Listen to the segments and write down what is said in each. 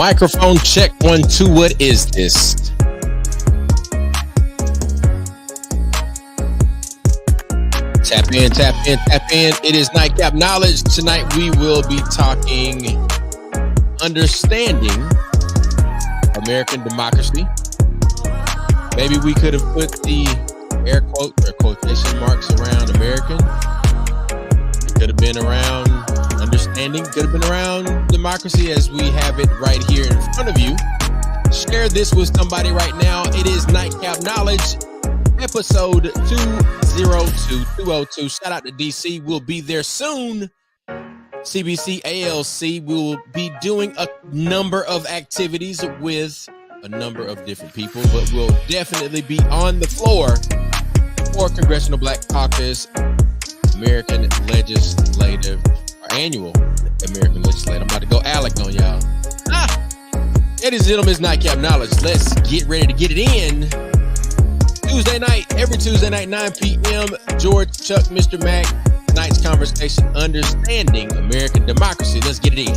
Microphone check 1 2. What is this? Tap in, tap in, tap in. It is Nightcap Knowledge. Tonight we will be talking understanding American democracy. Maybe we could have put the air quote or quotation marks around American. It could have been around understanding, could have been around democracy as we have it right here in front of you. Share this with somebody right now. It is Nightcap Knowledge, episode 202. Shout out to DC. We'll be there soon. CBC ALC. We will be doing a number of activities with a number of different people, but we'll definitely be on the floor for Congressional Black Caucus American Legislative, or annual American Legislative. I'm about to go ALEC on y'all. Ladies and gentlemen, it's Nightcap Knowledge. Let's get ready to get it in. Tuesday night, every Tuesday night, 9 p.m. George, Chuck, Mr. Mac, tonight's conversation, understanding American democracy. Let's get it in.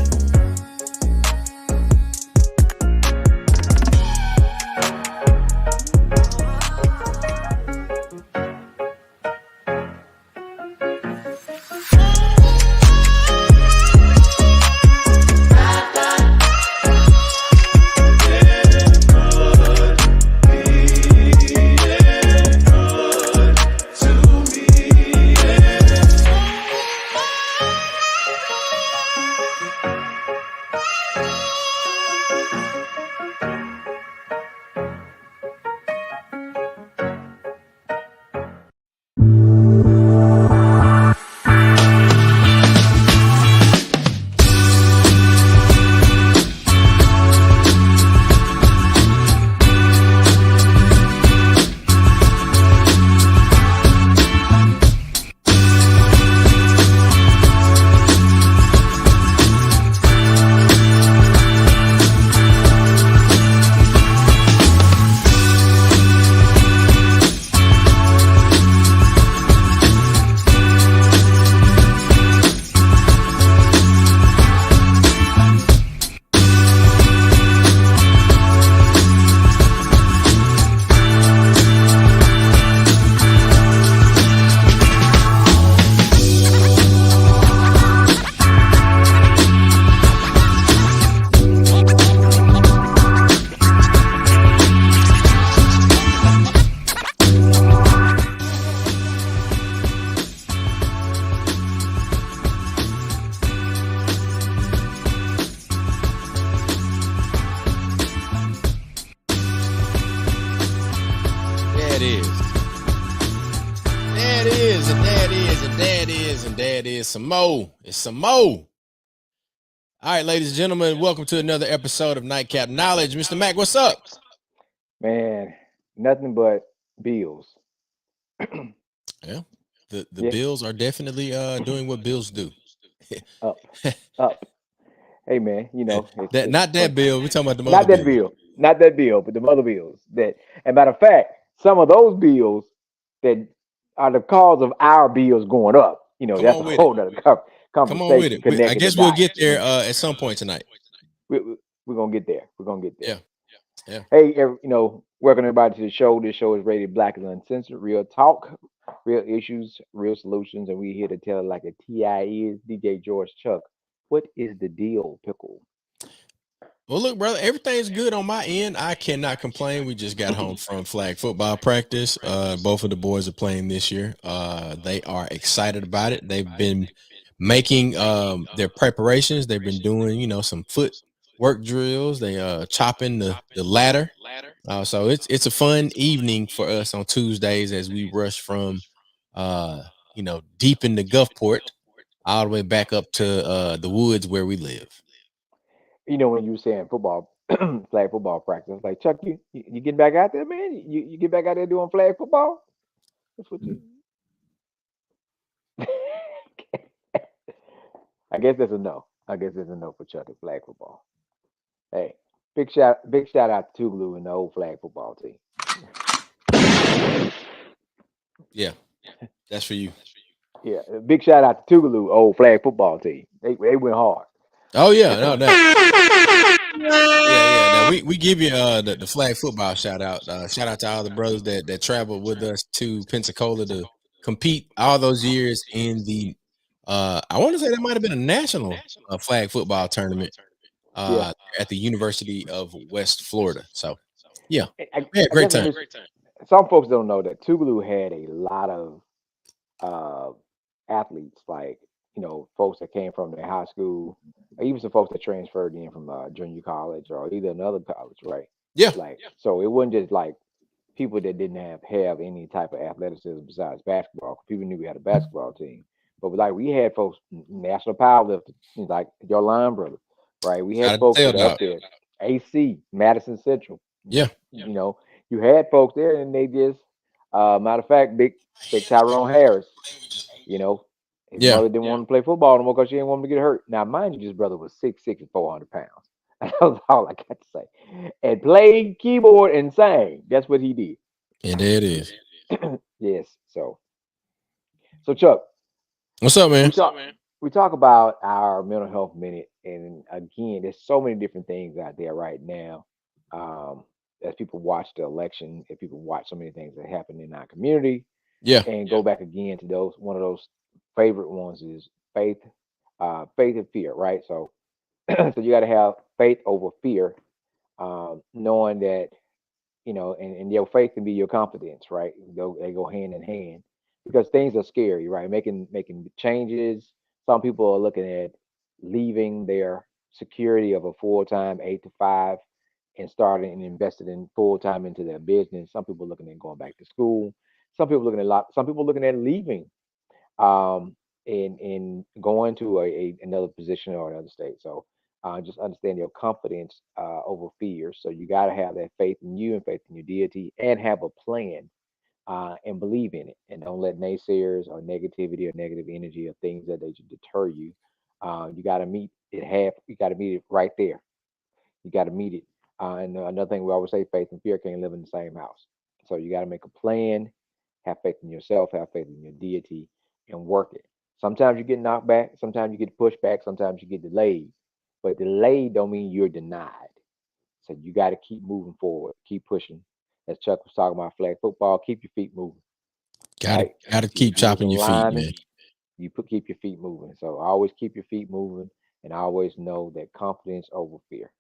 Some more. It's some more. All right, ladies and gentlemen, welcome to another episode of Nightcap Knowledge. Mr. Mac, what's up? Man, nothing but bills. Yeah, the bills are definitely doing what bills do. up. Hey man, you know, not that bill. We're talking about the not that bill, not that bill, but the other bills. That, and matter of fact, some of those bills that are the cause of our bills going up. You know, that's a whole other conversation. Come on with it. I guess we'll get there at some point tonight. We're gonna get there. We're gonna get there. Yeah. Hey, welcome everybody to the show. This show is rated Black and Uncensored, real talk, real issues, real solutions, and we're here to tell it like a TI is. DJ George Chuck, what is the deal, Pickle? Well, look, brother, everything's good on my end. I cannot complain. We just got home from flag football practice. Both of the boys are playing this year. They are excited about it. They've been making their preparations. They've been doing, some foot work drills. They chopping the ladder. So it's a fun evening for us on Tuesdays as we rush from, deep in the Gulfport all the way back up to the woods where we live. When you were saying football, flag football practice, like Chuck, you get back out there, man. You get back out there doing flag football. That's what you. I guess that's a no. I guess there's a no for Chuck at flag football. Hey, big shout out to Tougaloo and the old flag football team. Yeah, that's for you. Yeah, big shout out to Tougaloo, old flag football team. They went hard. Oh yeah, no, yeah. Now we give you the flag football shout out. Shout out to all the brothers that traveled with us to Pensacola to compete all those years in the I want to say that might have been a national flag football tournament Yeah. at the University of West Florida. So yeah, I, we had a I great guess time. some folks don't know that Tougaloo had a lot of uh, athletes, like folks that came from their high school, or even some folks that transferred in from junior college or either another college, right? Yeah, Like, so it wasn't just like people that didn't have any type of athleticism besides basketball. 'Cause people knew we had a basketball team, but like we had folks, national powerlifters, like your line brother, right? We shout had out to folks Tail that are up Dog. there, AC, Madison Central. Yeah, You had folks there, and they just, matter of fact, big Tyrone Harris. You know, his yeah, mother didn't want to play football no more because she didn't want him to get hurt. Now, mind you, his brother was 6'6" and 400 pounds. That was all I got to say. And played keyboard and sang. That's what he did. and there it is. Yes. So Chuck, What's up, we man? talk we talk about our mental health minute, and again, there's so many different things out there right now. Um, as people watch the election, if people watch so many things that happen in our community, Yeah, and go back again to those, one of those favorite ones is faith, faith and fear, right? So so you got to have faith over fear, knowing that, and your faith can be your confidence, right? They go hand in hand, because things are scary, right? Making changes. Some people are looking at leaving their security of a full-time 8 to 5 and starting and invested in full-time into their business. Some people looking at going back to school. Some people looking at leaving, um, and going to another position or another state. So just understand your confidence over fear. So you got to have that faith in you and faith in your deity, and have a plan, and believe in it, and don't let naysayers or negativity or negative energy or things that they should deter you. You got to meet it half. You got to meet it right there. You got to meet it. And another thing we always say, faith and fear can't live in the same house. So you got to make a plan, have faith in yourself, have faith in your deity, and work it. Sometimes you get knocked back, sometimes you get pushed back, sometimes you get delayed. But delayed don't mean you're denied. So you got to keep moving forward, keep pushing. As Chuck was talking about flag football, keep your feet moving, gotta right? gotta If keep you was a chopping your feet, lineman, man. keep your feet moving. So always keep your feet moving, and always know that confidence over fear.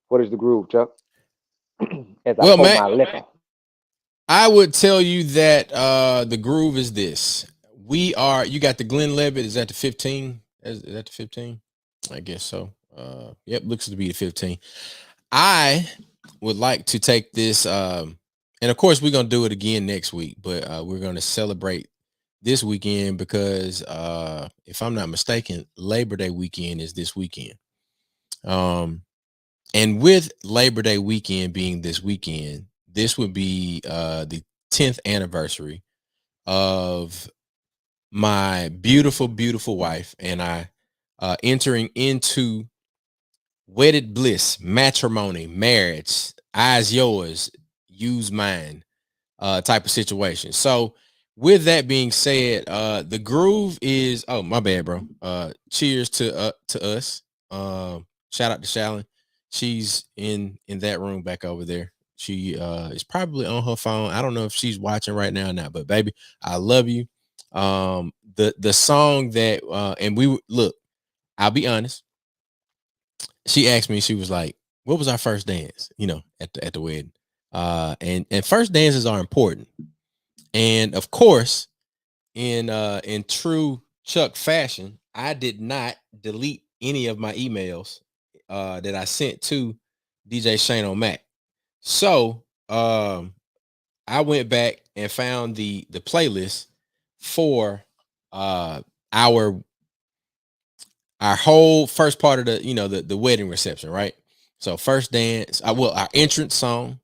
What is the groove, Chuck? As I Well, pour man, my liquor. I would tell you that the groove is this. You got the Glenn Levitt, is that the 15? Is that the 15? I guess so. Yep, looks to be the 15. I would like to take this and of course we're gonna do it again next week, but we're gonna celebrate this weekend because if I'm not mistaken, Labor Day weekend is this weekend. Um and with Labor Day weekend being this weekend, this would be the 10th anniversary of my beautiful, beautiful wife and I entering into wedded bliss, matrimony, marriage, eyes yours, use mine, type of situation. So with that being said, the groove is, oh my bad, bro. Cheers to us. Shout out to Shallon. She's in that room back over there. She is probably on her phone. I don't know if she's watching right now or not, but baby, I love you. The song that and look, I'll be honest, she asked me, she was like, what was our first dance, at the wedding? And first dances are important. And of course, in true Chuck fashion, I did not delete any of my emails that I sent to DJ Shane O'Mac. So I went back and found the playlist for uh our our whole first part of the wedding reception, right? So first dance, our entrance song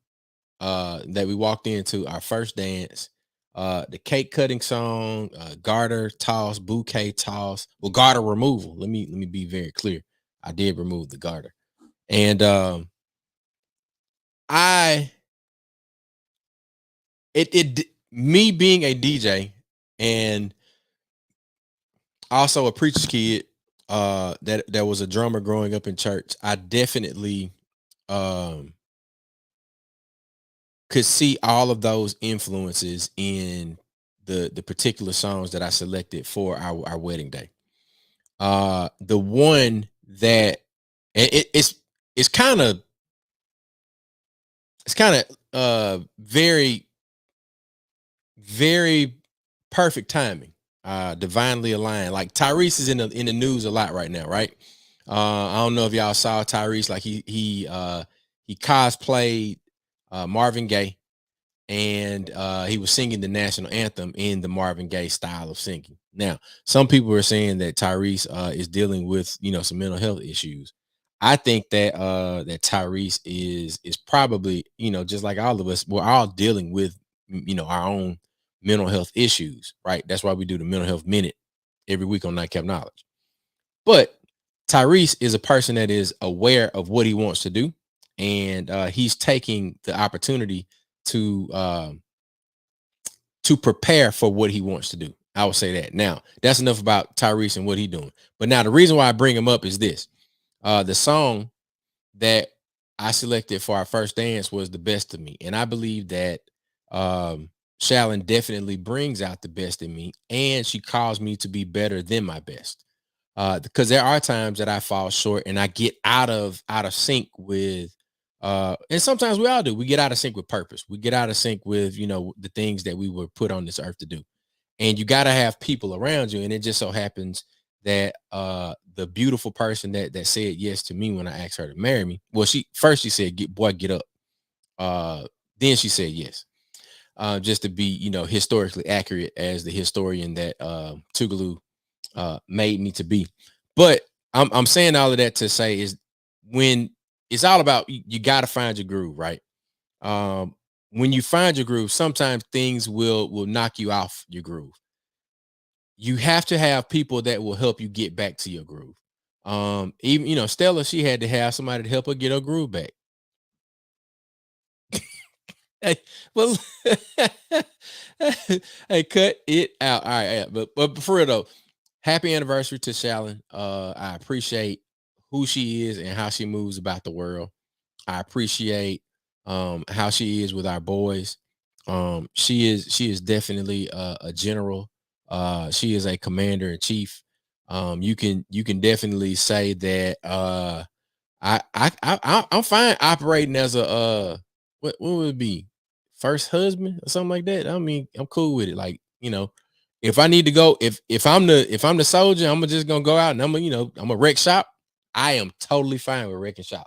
that we walked into, our first dance, the cake cutting song, garter toss, bouquet toss, well, garter removal. Let me be very clear. I did remove the garter. And I me being a DJ and also a preacher's kid, that was a drummer growing up in church, I definitely um could see all of those influences in the particular songs that I selected for our wedding day. The one that it's it's kind of very very perfect timing, divinely aligned. Like Tyrese is in the news a lot right now, right? I don't know if y'all saw Tyrese, like he cosplayed Marvin Gaye, and he was singing the national anthem in the Marvin Gaye style of singing. Now, some people are saying that Tyrese is dealing with some mental health issues. I think that that Tyrese is probably just like all of us, we're all dealing with our own mental health issues, right? That's why we do the mental health minute every week on Nightcap Knowledge. But Tyrese is a person that is aware of what he wants to do, and he's taking the opportunity to prepare for what he wants to do. I would say that. Now, that's enough about Tyrese and what he's doing. But now the reason why I bring him up is this. The song that I selected for our first dance was The Best of Me. And I believe that Shallon definitely brings out the best in me, and she calls me to be better than my best. Because there are times that I fall short and I get out of sync with and sometimes we all do. We get out of sync with purpose. We get out of sync with the things that we were put on this earth to do. And you got to have people around you, and it just so happens that the beautiful person that said yes to me when I asked her to marry me, well, she said get up, then she said yes, just to be historically accurate as the historian that Tougaloo made me to be. But I'm saying all of that to say is, when it's all about, you got to find your groove, right? When you find your groove, sometimes things will knock you off your groove. You have to have people that will help you get back to your groove. Even Stella, she had to have somebody to help her get her groove back. Hey, well, hey, cut it out. All right, but for real though, happy anniversary to Shallon. I appreciate who she is and how she moves about the world. I appreciate how she is with our boys. She is definitely a general. She is a commander in chief. You can definitely say that I'm fine operating as a what would it be, first husband or something like that. I mean, I'm cool with it. Like, if I need to go, if I'm the soldier, I'm just gonna go out and I'm a wreck shop. I am totally fine with wrecking shop.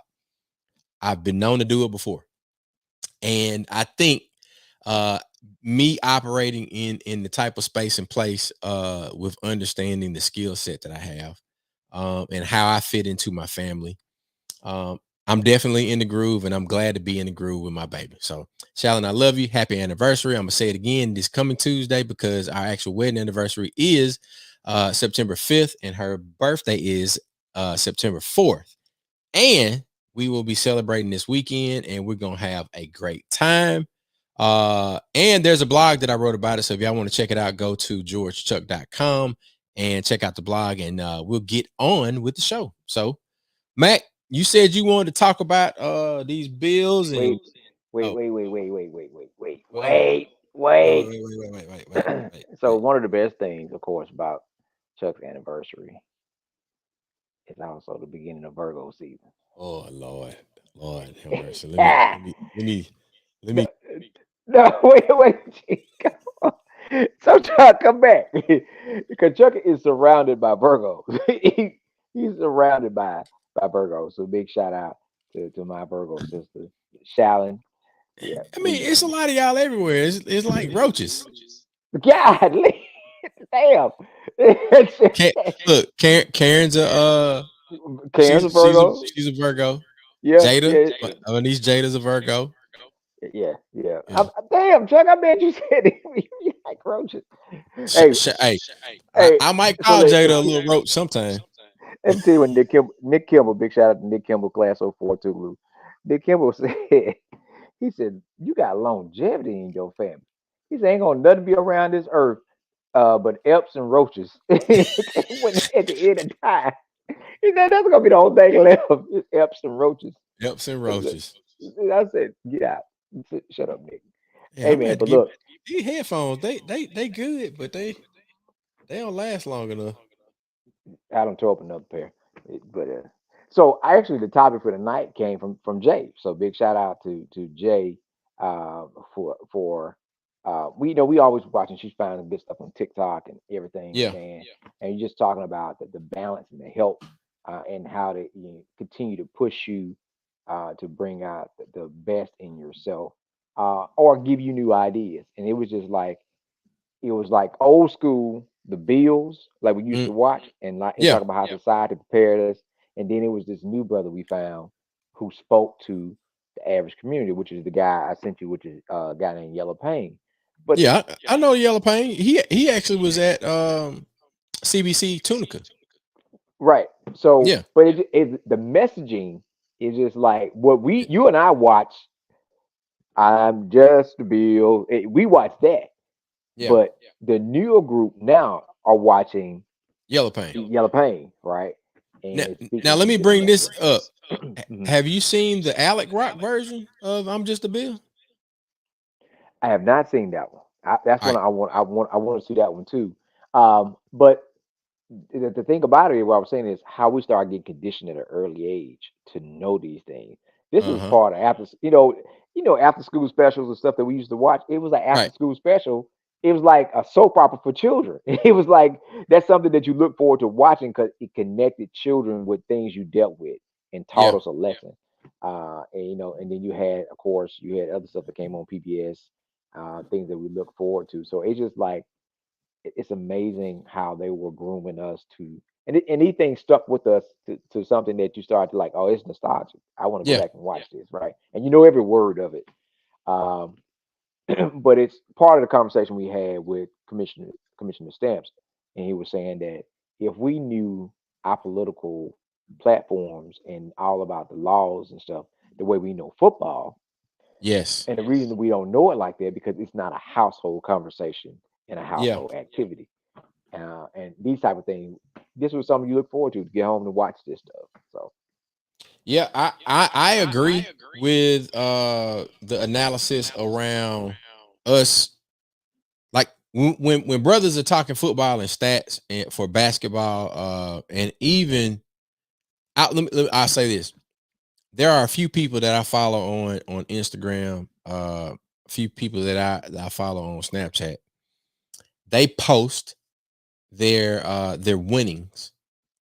I've been known to do it before. And I think uh me operating in the type of space and place with understanding the skill set that I have, and how I fit into my family, um I'm definitely in the groove, and I'm glad to be in the groove with my baby. So, Shallon, I love you. Happy anniversary. I'm gonna say it again this coming Tuesday, because our actual wedding anniversary is September 5th, and her birthday is September 4th. And we will be celebrating this weekend, and we're gonna have a great time. And there's a blog that I wrote about it, so if y'all want to check it out, go to georgechuck.com and check out the blog, and we'll get on with the show. So, Mac, you said you wanted to talk about these bills and Wait, wait, oh, wait, wait, wait, wait, wait, wait, wait, hold on. wait, Wait, wait. wait, wait, wait, wait, wait, wait, So wait. one of the best things, of course, about Chuck's anniversary is also the beginning of Virgo season. Oh Lord, Lord have mercy. Let me No, wait, Chief, come on. So Chuck, come back. Because Chuck is surrounded by Virgos. He's surrounded by Virgos. So big shout out to my Virgo sister, Shallon. Yeah, I mean, it's a lot of y'all everywhere. It's like roaches. God, damn. Can Look, Karen's a Karen's a Virgo. she's a Virgo. Yeah, Jada, yeah, my niece Jada's a Virgo. yeah. Yeah. Damn, Chuck, I bet you said it. You like roaches. Hey, Hey, hey. I might So call Jada a little roach sometime. let me tell you what Nick Kimball, big shout out to Nick Kimball, class '04 too, Lou. Nick Kimball said, he said, you got longevity in your family. He said, ain't gonna nothing be around this earth but Eps and roaches when at the end of time. He said, that's gonna be the whole thing left. Just Epps and roaches. Epps and I said, roaches. I said, get out. Shut up, Nick. Yeah, Hey I'm gonna man, have to but give look, these headphones. They good, but they don't last long enough. I don't throw up another pair. But so I actually the topic for the night came from Jay. So big shout out to Jay uh, for we you know we always watching. She's finding good stuff on TikTok and everything we Yeah, can. And you're just talking about the balance and the help and how to continue to push you to bring out the best in yourself or give you new ideas. And it was like old school, the Bills, like we used mm, to watch, and like and yeah, talk about how society prepared us. And then it was this new brother we found who spoke to the average community, which is the guy I sent you, which is a guy named Yellow Pain. But yeah. I know Yellow Pain. He actually was at CBC Tunica. right, so Yeah, but the messaging is just like what you and I watch. I'm just a Bill. We watch that, yeah. but the newer group now are watching Yellow Pain. Yellow Pain, right? Now, And it's now speaking let to me their bring this message. up. Mhm. Have you seen the ALEC Rock version of "I'm Just a Bill"? I have not seen that one. That's All one right. I want to see that one too. But the thing about it, what I was saying is how we start getting conditioned at an early age to know these things. This Uh was huh. part of after, after school specials and stuff that we used to watch. It was like after Right. school special. It was like a soap opera for children. It was like that's something that you look forward to watching because it connected children with things you dealt with and taught Yeah. us a lesson. And and then you had, of course, you had other stuff that came on PBS, things that we look forward to. So it's just like it's amazing how they were grooming us to, and these things stuck with us to something that you start to like, oh, it's nostalgic. I want to go Yeah. back and watch this, right? And you know every word of it. Um, but it's part of the conversation we had with Commissioner Stamps, and he was saying that if we knew our political platforms and all about the laws and stuff the way we know football, Yes. and the reason that we don't know it like that because it's not a household conversation and a Yeah. household activity. And these type of things. This was something you look forward to get home to watch this stuff. So Yeah. I agree with the analysis around us. Like when brothers are talking football and stats and for basketball, and even I'll say this. There are a few people that I follow on Instagram, a few people that I follow on Snapchat. They post their winnings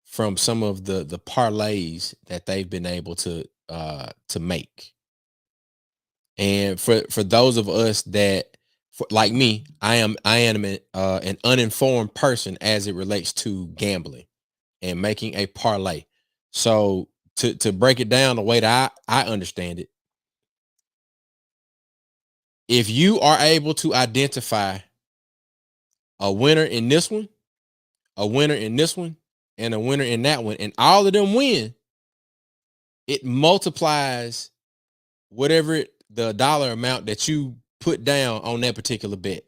from some of the parlays that they've been able to make. And for those of us that like me, I am an uninformed person as it relates to gambling and making a parlay. So to break it down the way that I understand it, if you are able to identify a winner in this one, a winner in this one, and a winner in that one, and all of them win, it multiplies the dollar amount that you put down on that particular bet.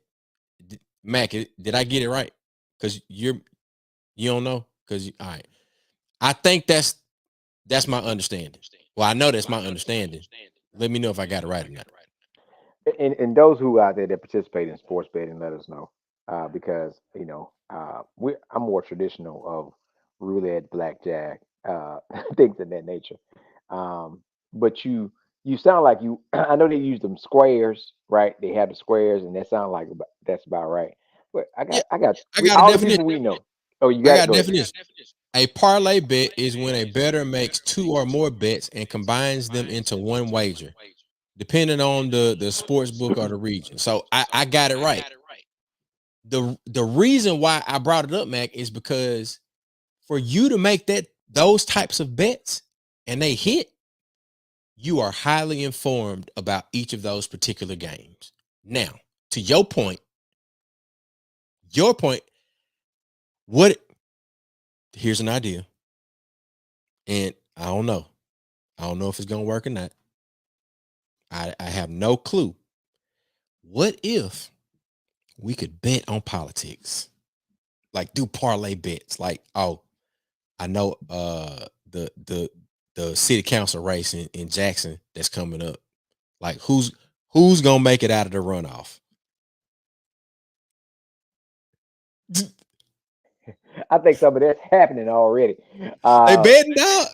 Mac, did I get it right? Because you don't know. Because all right, I think that's my understanding. Well, I know that's my understanding. Let me know if I got it right or not. and those who out there that participate in sports betting, let us know because I'm more traditional of roulette, blackjack, things of that nature. But you sound like you. I know they use them squares, right? They have the squares, and that sound like that's about right. But Yeah, I got I got a all the definition. people we know. Oh, you I got it. got a Go ahead. definition. A parlay bet is when a bettor makes two or more bets and combines them into one wager, depending on the sports book or the region. So I got it right. The reason why I brought it up, Mac, is because for you to make those types of bets and they hit, you are highly informed about each of those particular games. Now, to your point, what here's an idea, and I don't know. I don't know if it's gonna work or not. I have no clue. What if we could bet on politics? Like do parlay bets. Like, oh, I know the city council race in Jackson that's coming up. Like who's gonna make it out of the runoff? I think some of that's happening already. They Uh, betting out.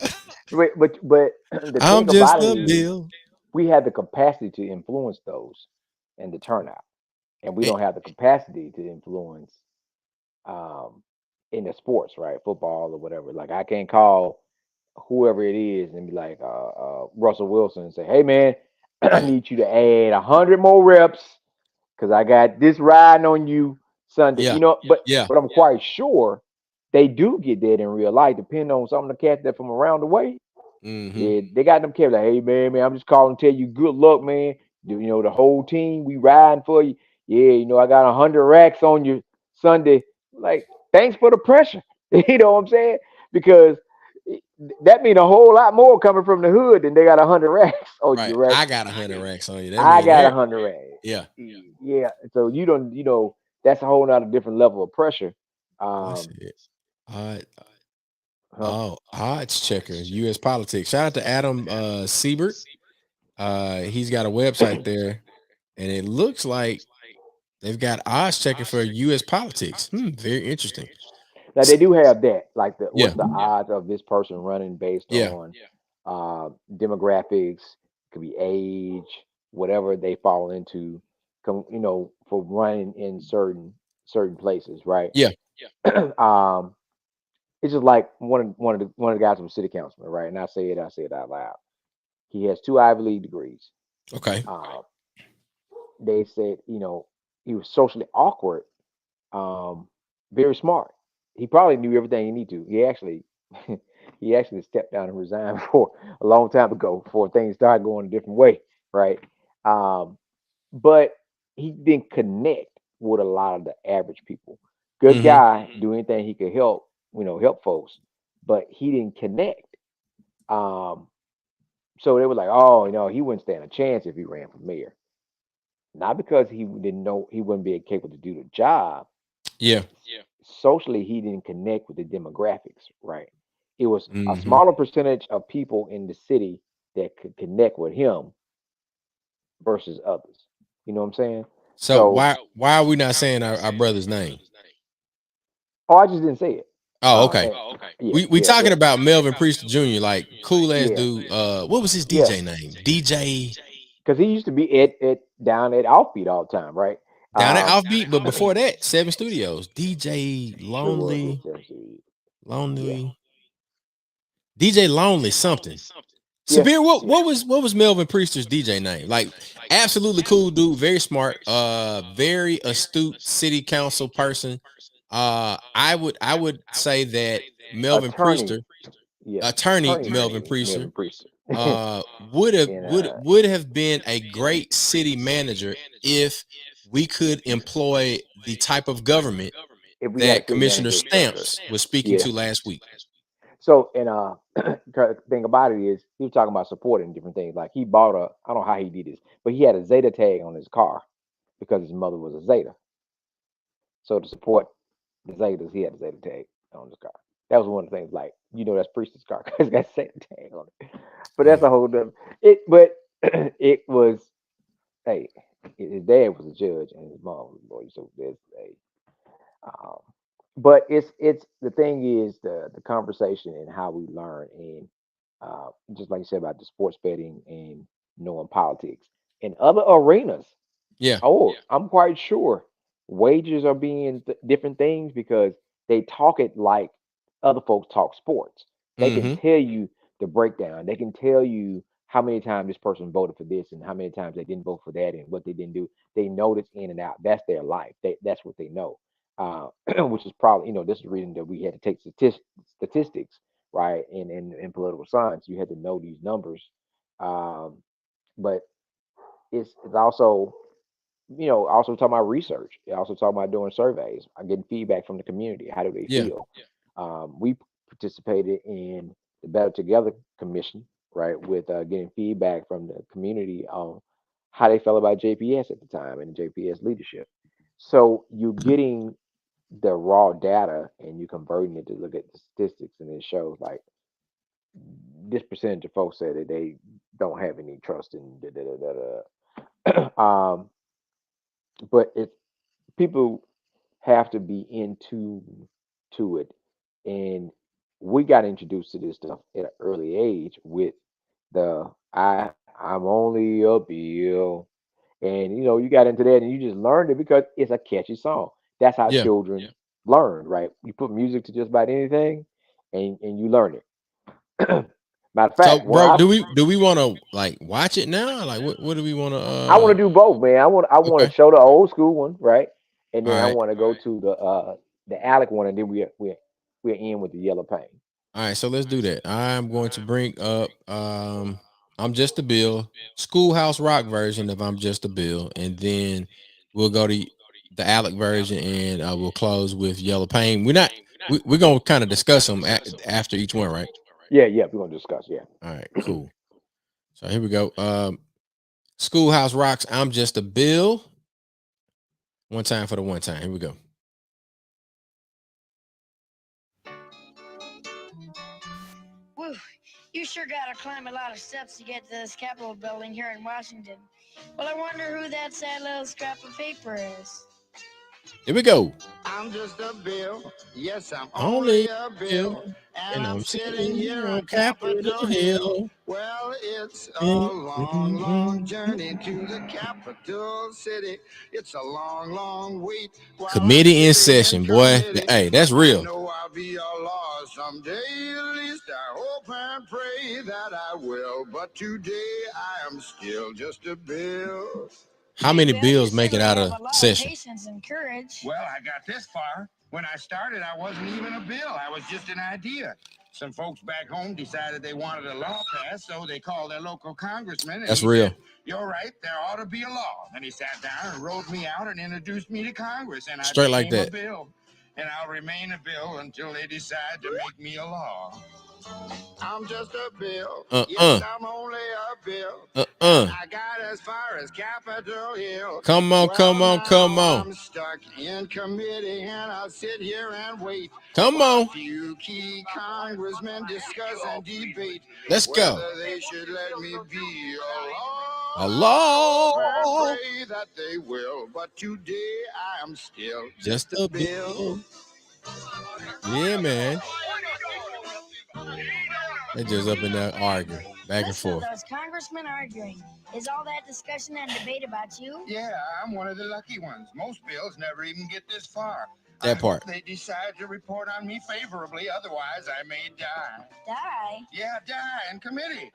but the I'm thing just about it a is, bill. we have the capacity to influence those and the turnout, and we Eh, don't have the capacity to influence um, in the sports, right? Football or whatever. Like I can't call whoever it is and be like Russell Wilson and say, "Hey man, I yeah, need you to add 100 more reps because I got this riding on you Sunday." yeah, But yeah. I'm quite sure they do get that in real life, depending on some of the cats that from around the way. Mm-hmm. Yeah, they got them cats like, "Hey man, I'm just calling to tell you good luck, man. The whole team we riding for you. Yeah, I got 100 racks on you Sunday. Like, thanks for the pressure. You know what I'm saying? Because it- that mean a whole lot more coming from the hood than they got 100 racks on Right. you, right? I got 100 racks on you. That I mean got 100 racks. yeah. Yeah. So you don't, that's a whole lot of different level of pressure. What's Um, it? Odd, huh? odds checker, U.S. politics. Shout out to Adam Siebert. He's got a website there, and it looks like they've got odds checker for U.S. politics. Very interesting. Now they do have that, like the Yeah, what's the odds of this person running based yeah. on demographics, could be age, whatever they fall into, for running in certain places, right? Yeah. um, it's just like one of the guys from city councilman, right? And I say it out loud. He has two Ivy League degrees. Okay. Uh, they said, he was socially awkward, um, very smart. He probably knew everything he needed to. He actually stepped down and resigned for a long time ago before things started going a different way, right? Um, but he didn't connect with a lot of the average people. Good Mm-hmm. guy, do anything he could help, help folks, but he didn't connect. Um, so they were like, oh, he wouldn't stand a chance if he ran for mayor. Not because he didn't know he wouldn't be capable to do the job. Yeah. Socially he didn't connect with the demographics, right? It was a Mm-hmm. smaller percentage of people in the city that could connect with him versus others. You know what I'm saying? So So, why are we not saying our brother's name? oh, I just didn't say it. Oh, okay. Yeah, We yeah, talking about Melvin Priest Jr., like cool ass yeah, dude. What was his yeah. DJ name? DJ Because he used to be at down at Offbeat all the time, right? down at Um, Offbeat, but before that, Seven Studios. DJ sure was Lonely, essentially, yeah, Lonely, DJ Lonely something. yeah, Severe, what yeah. what was Melvin Priester's DJ name? Like absolutely cool dude, very smart, very astute city council person. I would say that Melvin Attorney, Priester, yeah, attorney attorney Melvin name Priester, Melvin Priest. would have and would have been a great city manager if we could employ the type of government if we had a that city Commissioner manager structure, Stamps was speaking yeah. to last week. So, and thing about it is, he was talking about supporting different things. Like he bought I don't know how he did this, but he had a Zeta tag on his car because his mother was a Zeta. So to support the Zetas, he had a Zeta tag on his car. That was one of the things. Like, that's Priest's car because it's got a Zeta tag on it. But that's Mm, a whole different. But it was, hey, his dad was a judge and his mom was a lawyer. So there's a Um, but it's the thing is the conversation and how we learn, and just like you said about the sports betting and knowing politics in other arenas. yeah, Oh, I'm quite sure wages are being different things because they talk it like other folks talk sports. They can mm-hmm, tell you the breakdown. They can tell you how many times this person voted for this and how many times they didn't vote for that and what they didn't do. They know this in and out. That's their life. That's what they know. Which is probably, this is the reason that we had to take statistics, right? In political science, you had to know these numbers. Um, but it's also, also talking about research. It also talking about doing surveys. I'm getting feedback from the community. How do they yeah, feel? We participated in the Better Together Commission, right, with getting feedback from the community on how they felt about JPS at the time and JPS leadership. So you're getting the raw data and you converting it to look at the statistics, and it shows like this percentage of folks said that they don't have any trust in da, da, da, da, da. But it people have to be into to it, and we got introduced to this stuff at an early age with the I'm only a bill, and you got into that and you just learned it because it's a catchy song. That's how Yeah. children learn, right? You put music to just about anything, and you learn it. Matter of So, fact, when bro, do we want to like watch it now? Like, what do we want to? I want to do both, man. I want Okay. to show the old school one, right? And All then I right. want to go to the ALEC one, and then we're in with the Yellow Pain. All right. So let's do that. I'm going to bring up I'm Just a Bill, Schoolhouse Rock version of I'm Just a Bill, and then we'll go to the Alec version, and we'll close with Yellow Pain. We're gonna kind of discuss them after each one, right? Yeah, we're gonna discuss. Yeah. All right. Cool. So here we go. Schoolhouse Rocks. I'm Just a Bill. One time for the one time. Here we go. Whew, you sure gotta climb a lot of steps to get to this Capitol building here in Washington. Well, I wonder who that sad little scrap of paper is. Here we go. I'm just a bill. Yes, I'm Only only a Bill, bill. And and I'm I'm sitting sitting here here on on Capitol Capitol Hill. Hill. Well, it's a Mm, long, mm, long mm, journey mm. to the capital city. It's a long, long wait while I'm Committee in sitting in session, boy. committee. Hey, But that's I real. know I'll be a law someday. At least I hope and pray that I will. But today I am still just a bill. How Hey, many Bill, you bills make it certainly out have of a lot of session? patience and courage. Well, I got this far. When I started, I wasn't even a bill. I was just an idea. Some folks back home decided they wanted a law passed, so they called their local congressman, and That's he said, real. "You're right, there ought to be a law." And he sat down and wrote me out and introduced me to Congress, and I Straight like became a that. bill. And I'll remain a bill until they decide to make me a law. I'm just a bill. Yes, Uh-uh. I'm only a bill. And Uh-uh. I got as far as Capitol Hill. Come on, come Well, on, come now on. I'm stuck in committee and I'll sit here and wait Come while a on. few key congressmen discuss and debate Let's go. whether they should let me be a law. I hope and Hello. pray that they will, but today I am still Just just a a bill. bill. Yeah, man. They just up in there arguing back and Listen to forth. those congressmen arguing. Is all that discussion and debate about you? Yeah, I'm one of the lucky ones. Most bills never even get this far. I That part. hope they decide to report on me favorably, otherwise I may die. Die? Yeah, die in committee.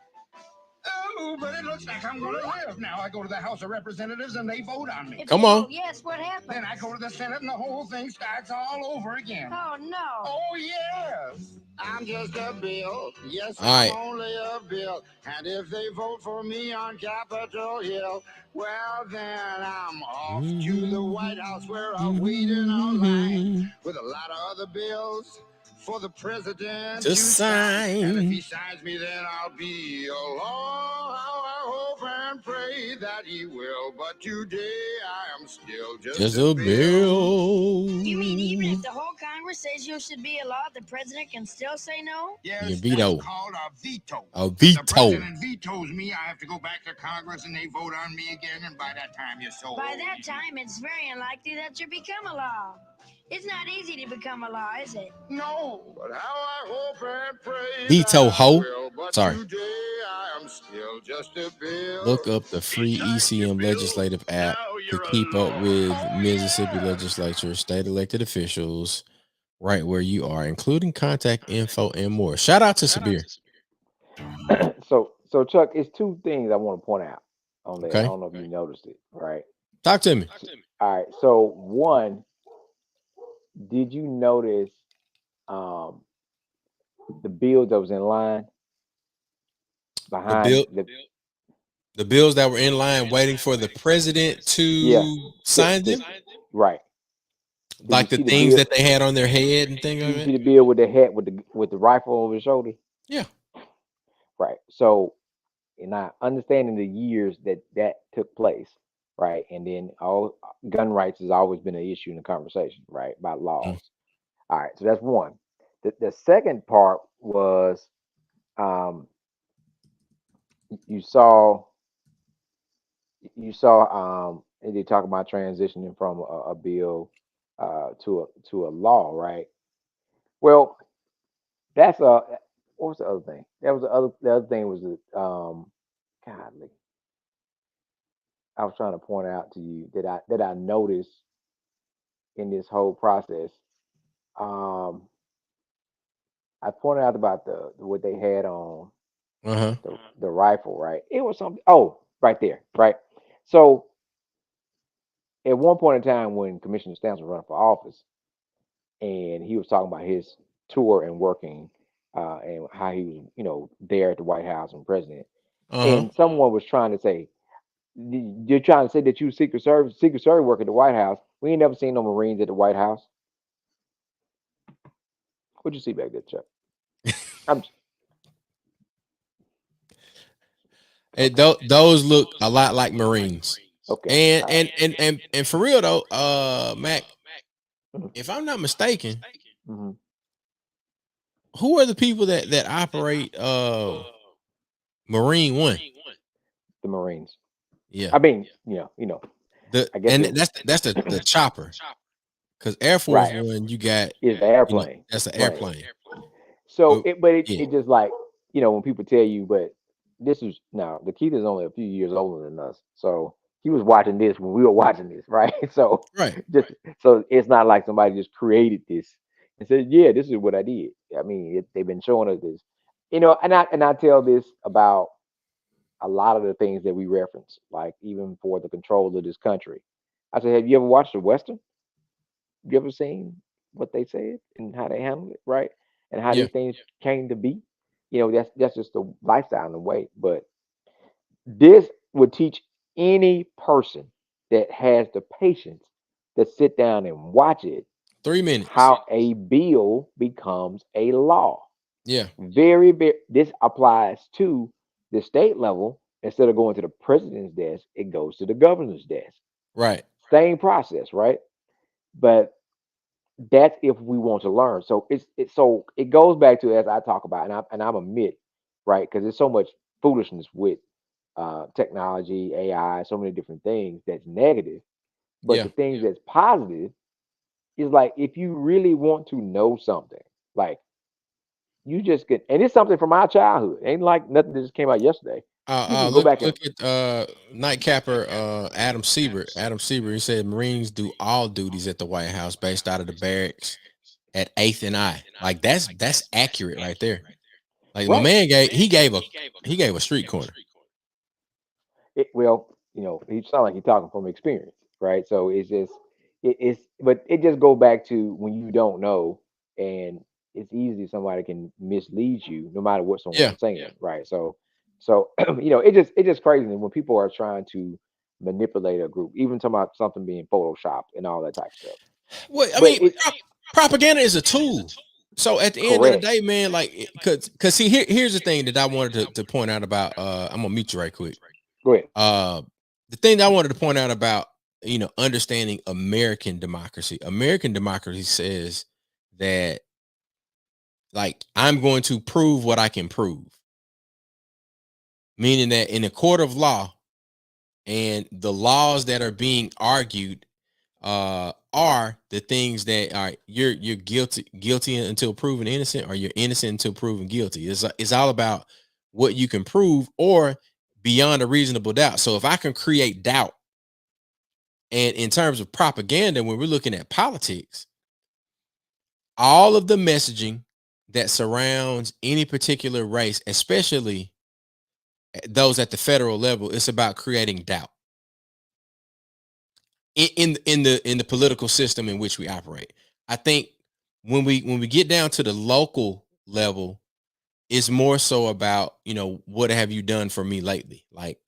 Oh, but it looks like I'm going to live. Now I go to the House of Representatives and they vote on me. If Come they on. vote yes, what happens? Then I go to the Senate and the whole thing starts all over again. Oh, no. Oh, yes. I'm just a bill. Yes, All I'm right. only a bill. And if they vote for me on Capitol Hill, well, then I'm off to the White House where I'll wait in a line with a lot of other bills for the president to Just sign. And if he sign. signs me, then I'll be a law. I hope and pray that he will. But today I am still just Just a a bill. You mean even bill. if the whole Congress says you should be a law, the president can still say no? Your Yes, that's veto. called a veto. A If the veto. president vetoes me, I have to go back to Congress and they vote on me again, and by that time you're so By old. that time, it's very unlikely that you become a law. It's not easy to become a law, is it? No, but how I hope and pray Veto that I ho. will. But Sorry. today I am still just a bill. Look up the free ECM legislative app to keep up with Mississippi legislature, state elected officials, right where you are, including contact info and more. Shout out to Sabir. So Chuck, it's two things I want to point out on there. I Okay. don't know if you noticed it, right? Talk to me. All right. So one, did you notice um the bill that was in line The behind bill the bills that were in line waiting for the president yeah, to to, sign to them, right. Did you like the see the things bill? that they had on their head and things like Did you that. see the bill with the hat with the rifle over his shoulder? Yeah. Right. So, and I understanding the years that took place. right? And then all gun rights has always been an issue in the conversation, right? About Mm. laws. All right, so that's one. The second part was um, you saw and they talk about transitioning from a bill to a law, right? Well, that's a what was the other thing? That was the other thing was godly. I was trying to point out to you that I noticed in this whole process. Um, I pointed out about the what they had on Uh-huh. the rifle, right? It was something. Oh, right there, right. So at one point in time, when Commissioner Stamps was running for office, and he was talking about his tour and working, and how he was, there at the White House and president, Uh-huh. and someone was trying to say, you're trying to say that you Secret Service work at the White House. We ain't never seen no Marines at the White House. What'd you see back there, Chuck? I'm okay. Those look a lot like Marines. Okay. And All right. and for real though, Mac, Mhm. if I'm not mistaken, Mhm. who are the people that operate Marine One? The Marines. Yeah. I mean, The I guess and it that's the chopper. Because Air Force right One, you got, is the airplane that's an plane. airplane. So But but it, yeah, it just like when people tell you, but this is now the kid is only a few years older than us, so he was watching this when we were watching this, right? So right. just so it's not like somebody just created this and said, yeah, this is what I did. I mean, they've been showing us this, and I tell this about a lot of the things that we reference, like even for the control of this country. I said, have you ever watched a Western? You ever seen what they said and how they handled it, right? And how Yeah. these things came to be? That's just the lifestyle and the way. But this would teach any person that has the patience to sit down and watch it 3 minutes. how a bill becomes a law. Yeah. Very, very. This applies to the state level. Instead of going to the president's desk, it goes to the governor's desk. Right. Same process, right? But that's if we want to learn. So it goes back to as I talk about, and I'm admit, right, because there's so much foolishness with technology, AI, so many different things that's negative. But Yeah. the things that's positive is like if you really want to know something, like you just get, and it's something from our childhood. Ain't like nothing that just came out yesterday. You can go Look back and at Nightcapper Adam Siebert. Adam Siebert, he said Marines do all duties at the White House based out of the barracks at 8th and I. Like that's accurate right there. Like my right. man he gave a street corner. Well, he sound like he's talking from experience, right? So it's just but it just go back to when you don't know, and it's easy somebody can mislead you no matter what Yeah. someone's saying, right? So it just crazy when people are trying to manipulate a group, even talking about something being photoshopped and all that type of stuff. Well, I But mean, propaganda is a tool. So at the end of the correct. day, man, like, cause see, here's the thing that I wanted to point out about. I'm gonna mute you right quick. Go ahead. Uh, the thing that I wanted to point out about, understanding American democracy. American democracy says that, like, I'm going to prove what I can prove, meaning that in a court of law and the laws that are being argued are the things that are you're guilty until proven innocent, or you're innocent until proven guilty. It's all about what you can prove or beyond a reasonable doubt. So if I can create doubt, and in terms of propaganda, when we're looking at politics, all of the messaging that surrounds any particular race, especially those at the federal level, it's about creating doubt in the political system in which we operate. I think when we get down to the local level, it's more so about, what have you done for me lately? Like,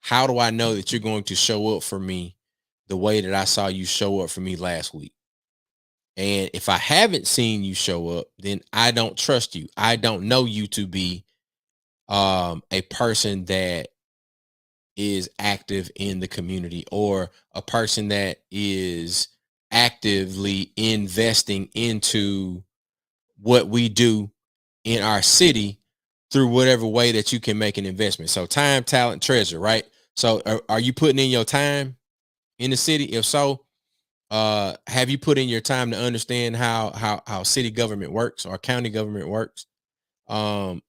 how do I know that you're going to show up for me the way that I saw you show up for me last week? And if I haven't seen you show up, then I don't trust you. I don't know you to be a person that is active in the community, or a person that is actively investing into what we do in our city through whatever way that you can make an investment. So time, talent, treasure, right? So are you putting in your time in the city? If so, have you put in your time to understand how city government works or county government works? And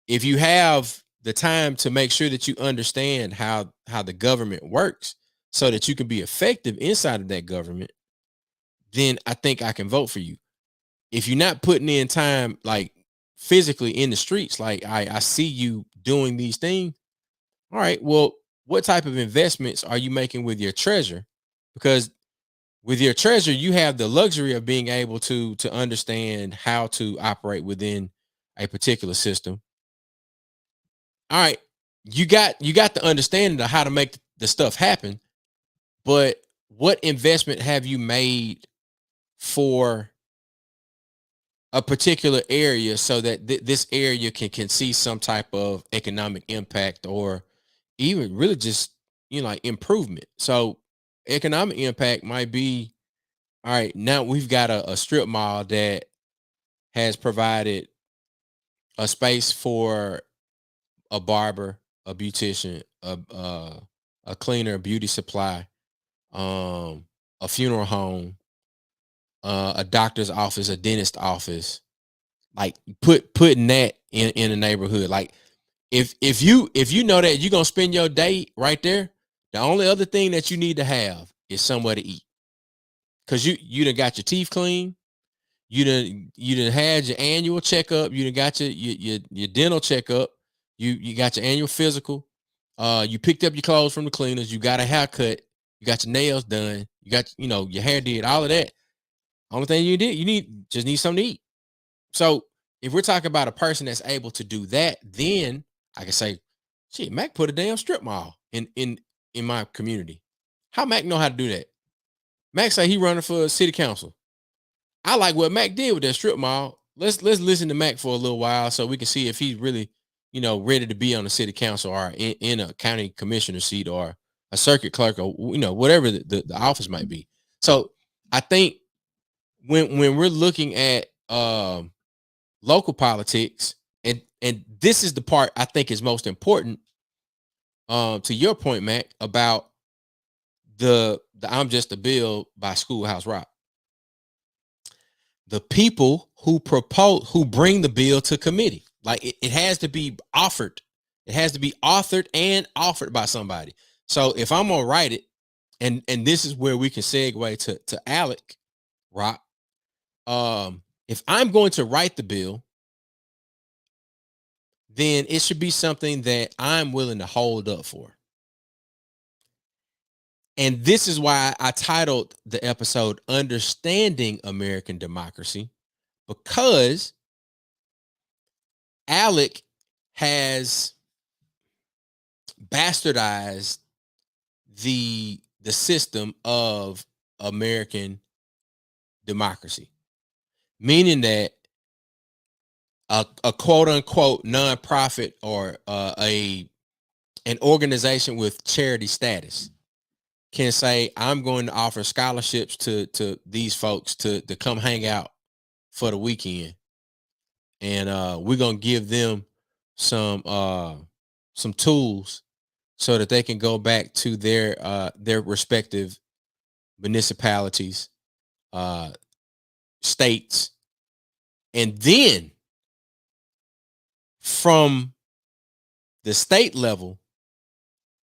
if you have the time to make sure that you understand how the government works so that you can be effective inside of that government, then I think I can vote for you. If you're not putting in time, like physically in the streets, like I see you doing these things. All right, well, what type of investments are you making with your treasure? Because with your treasure, you have the luxury of being able to understand how to operate within a particular system. All right, you got the understanding of how to make the stuff happen, but what investment have you made for a particular area so that this area can see some type of economic impact, or even really just like improvement? So economic impact might be, all right, now we've got a strip mall that has provided a space for a barber, a beautician, a cleaner, a beauty supply, a funeral home, a doctor's office, a dentist office. Like putting that in a neighborhood. Like if you know that you're gonna spend your day right there, the only other thing that you need to have is somewhere to eat. Cause you done got your teeth clean, you done had your annual checkup, you done got your dental checkup, you got your annual physical, you picked up your clothes from the cleaners, you got a haircut, you got your nails done, you got your hair did, all of that. Only thing you need something to eat. So if we're talking about a person that's able to do that, then I can say, shit, Mac put a damn strip mall in my community. How Mac know how to do that? Mac say he running for city council. I like what Mac did with that strip mall. Let's listen to Mac for a little while so we can see if he's really, ready to be on the city council, or in a county commissioner seat, or a circuit clerk, or whatever the office might be. So I think when we're looking at local politics, and this is the part I think is most important, to your point, Mac, about the I'm Just a Bill by Schoolhouse Rock. The people who bring the bill to committee, like it has to be offered. It has to be authored and offered by somebody. So if I'm gonna write it, and this is where we can segue to ALEC Rock. If I'm going to write the bill, then it should be something that I'm willing to hold up for. And this is why I titled the episode Understanding American Democracy, because ALEC has bastardized the system of American democracy, meaning that a quote unquote nonprofit, or an organization with charity status can say, I'm going to offer scholarships to these folks to come hang out for the weekend, and we're gonna give them some tools so that they can go back to their respective municipalities, states, and then from the state level,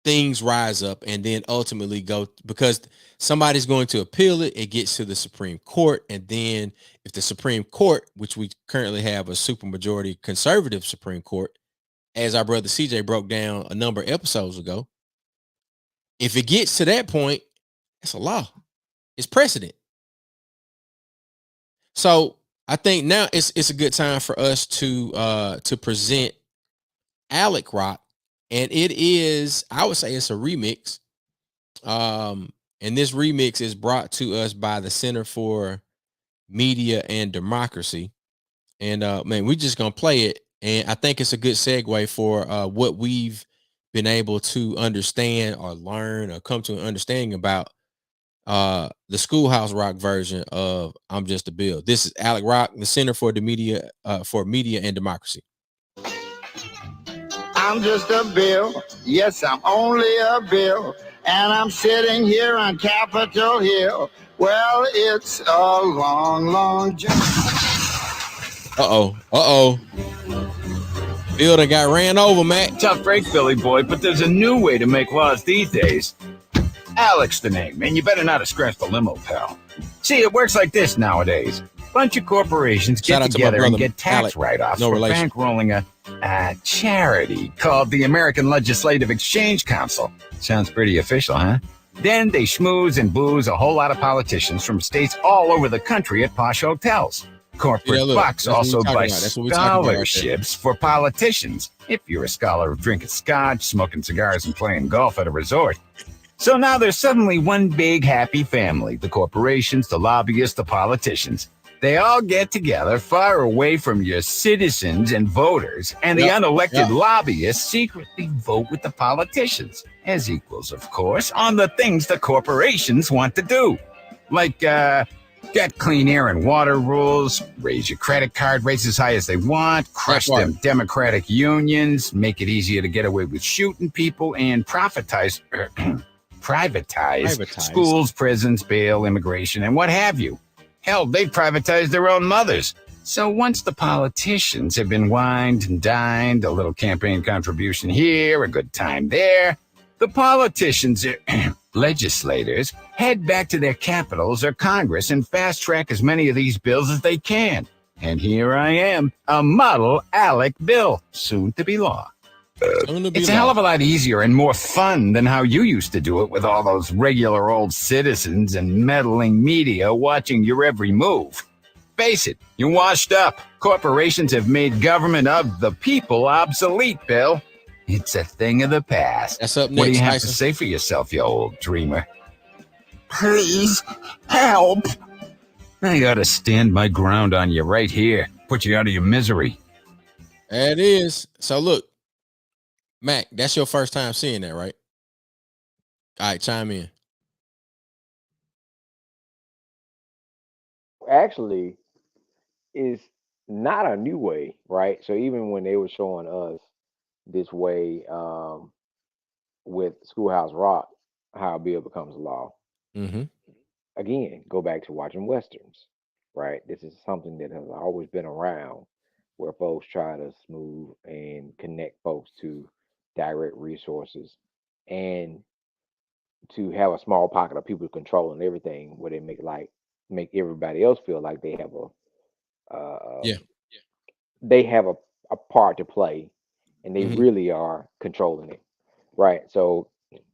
things rise up, and then ultimately go, because somebody's going to appeal it. It gets to the Supreme Court, and then if the Supreme Court, which we currently have a supermajority conservative Supreme Court, as our brother CJ broke down a number of episodes ago, if it gets to that point, it's a law. It's precedent. So I think now it's a good time for us to present ALEC Rock, and it is, I would say, it's a remix. And this remix is brought to us by the Center for Media and Democracy. And man, we're just gonna play it, and I think it's a good segue for what we've been able to understand or learn or come to an understanding about the Schoolhouse Rock version of I'm Just a Bill. This is ALEC Rock, the Center for the Media and Democracy. I'm just a bill. Yes, I'm only a bill. And I'm sitting here on Capitol Hill. Well, it's a long, long journey. Bill done got ran over, Matt. Tough break, Billy boy, but there's a new way to make laws these days. Alec's the name, and you better not have scratched the limo, pal. See, it works like this nowadays. Bunch of corporations get together and get tax write-offs for bankrolling a charity called the American Legislative Exchange Council. Sounds pretty official, huh? Then they schmooze and booze a whole lot of politicians from states all over the country at posh hotels. Corporate bucks also buy scholarships for politicians, if you're a scholar of drinking scotch, smoking cigars, and playing golf at a resort. So now there's suddenly one big happy family, the corporations, the lobbyists, the politicians. They all get together far away from your citizens and voters, and the unelected lobbyists secretly vote with the politicians, as equals, of course, on the things the corporations want to do. Like, get clean air and water rules, raise your credit card rates as high as they want, crush them democratic unions, make it easier to get away with shooting people, and privatize schools, prisons, bail, immigration, and what have you. Hell, they privatized their own mothers. So once the politicians have been wined and dined, a little campaign contribution here, a good time there, the politicians, legislators, head back to their capitals or Congress and fast-track as many of these bills as they can. And here I am, a model ALEC bill, soon to be law. It's a hell of a lot easier and more fun than how you used to do it with all those regular old citizens and meddling media watching your every move. Face it, you're washed up. Corporations have made government of the people obsolete, Bill. It's a thing of the past. That's up next. What do you have to say for yourself, you old dreamer? Please, help. I ought to stand my ground on you right here. Put you out of your misery. That is. So look, Mac, that's your first time seeing that, right? All right, chime in. Actually, it's not a new way, right? So even when they were showing us this way with Schoolhouse Rock, how a bill becomes law. Mm-hmm. Again, go back to watching westerns, right? This is something that has always been around, where folks try to smooth and connect folks to direct resources and to have a small pocket of people controlling everything, where they make everybody else feel like they have Yeah. a part to play, and they Mhm. really are controlling it, right? So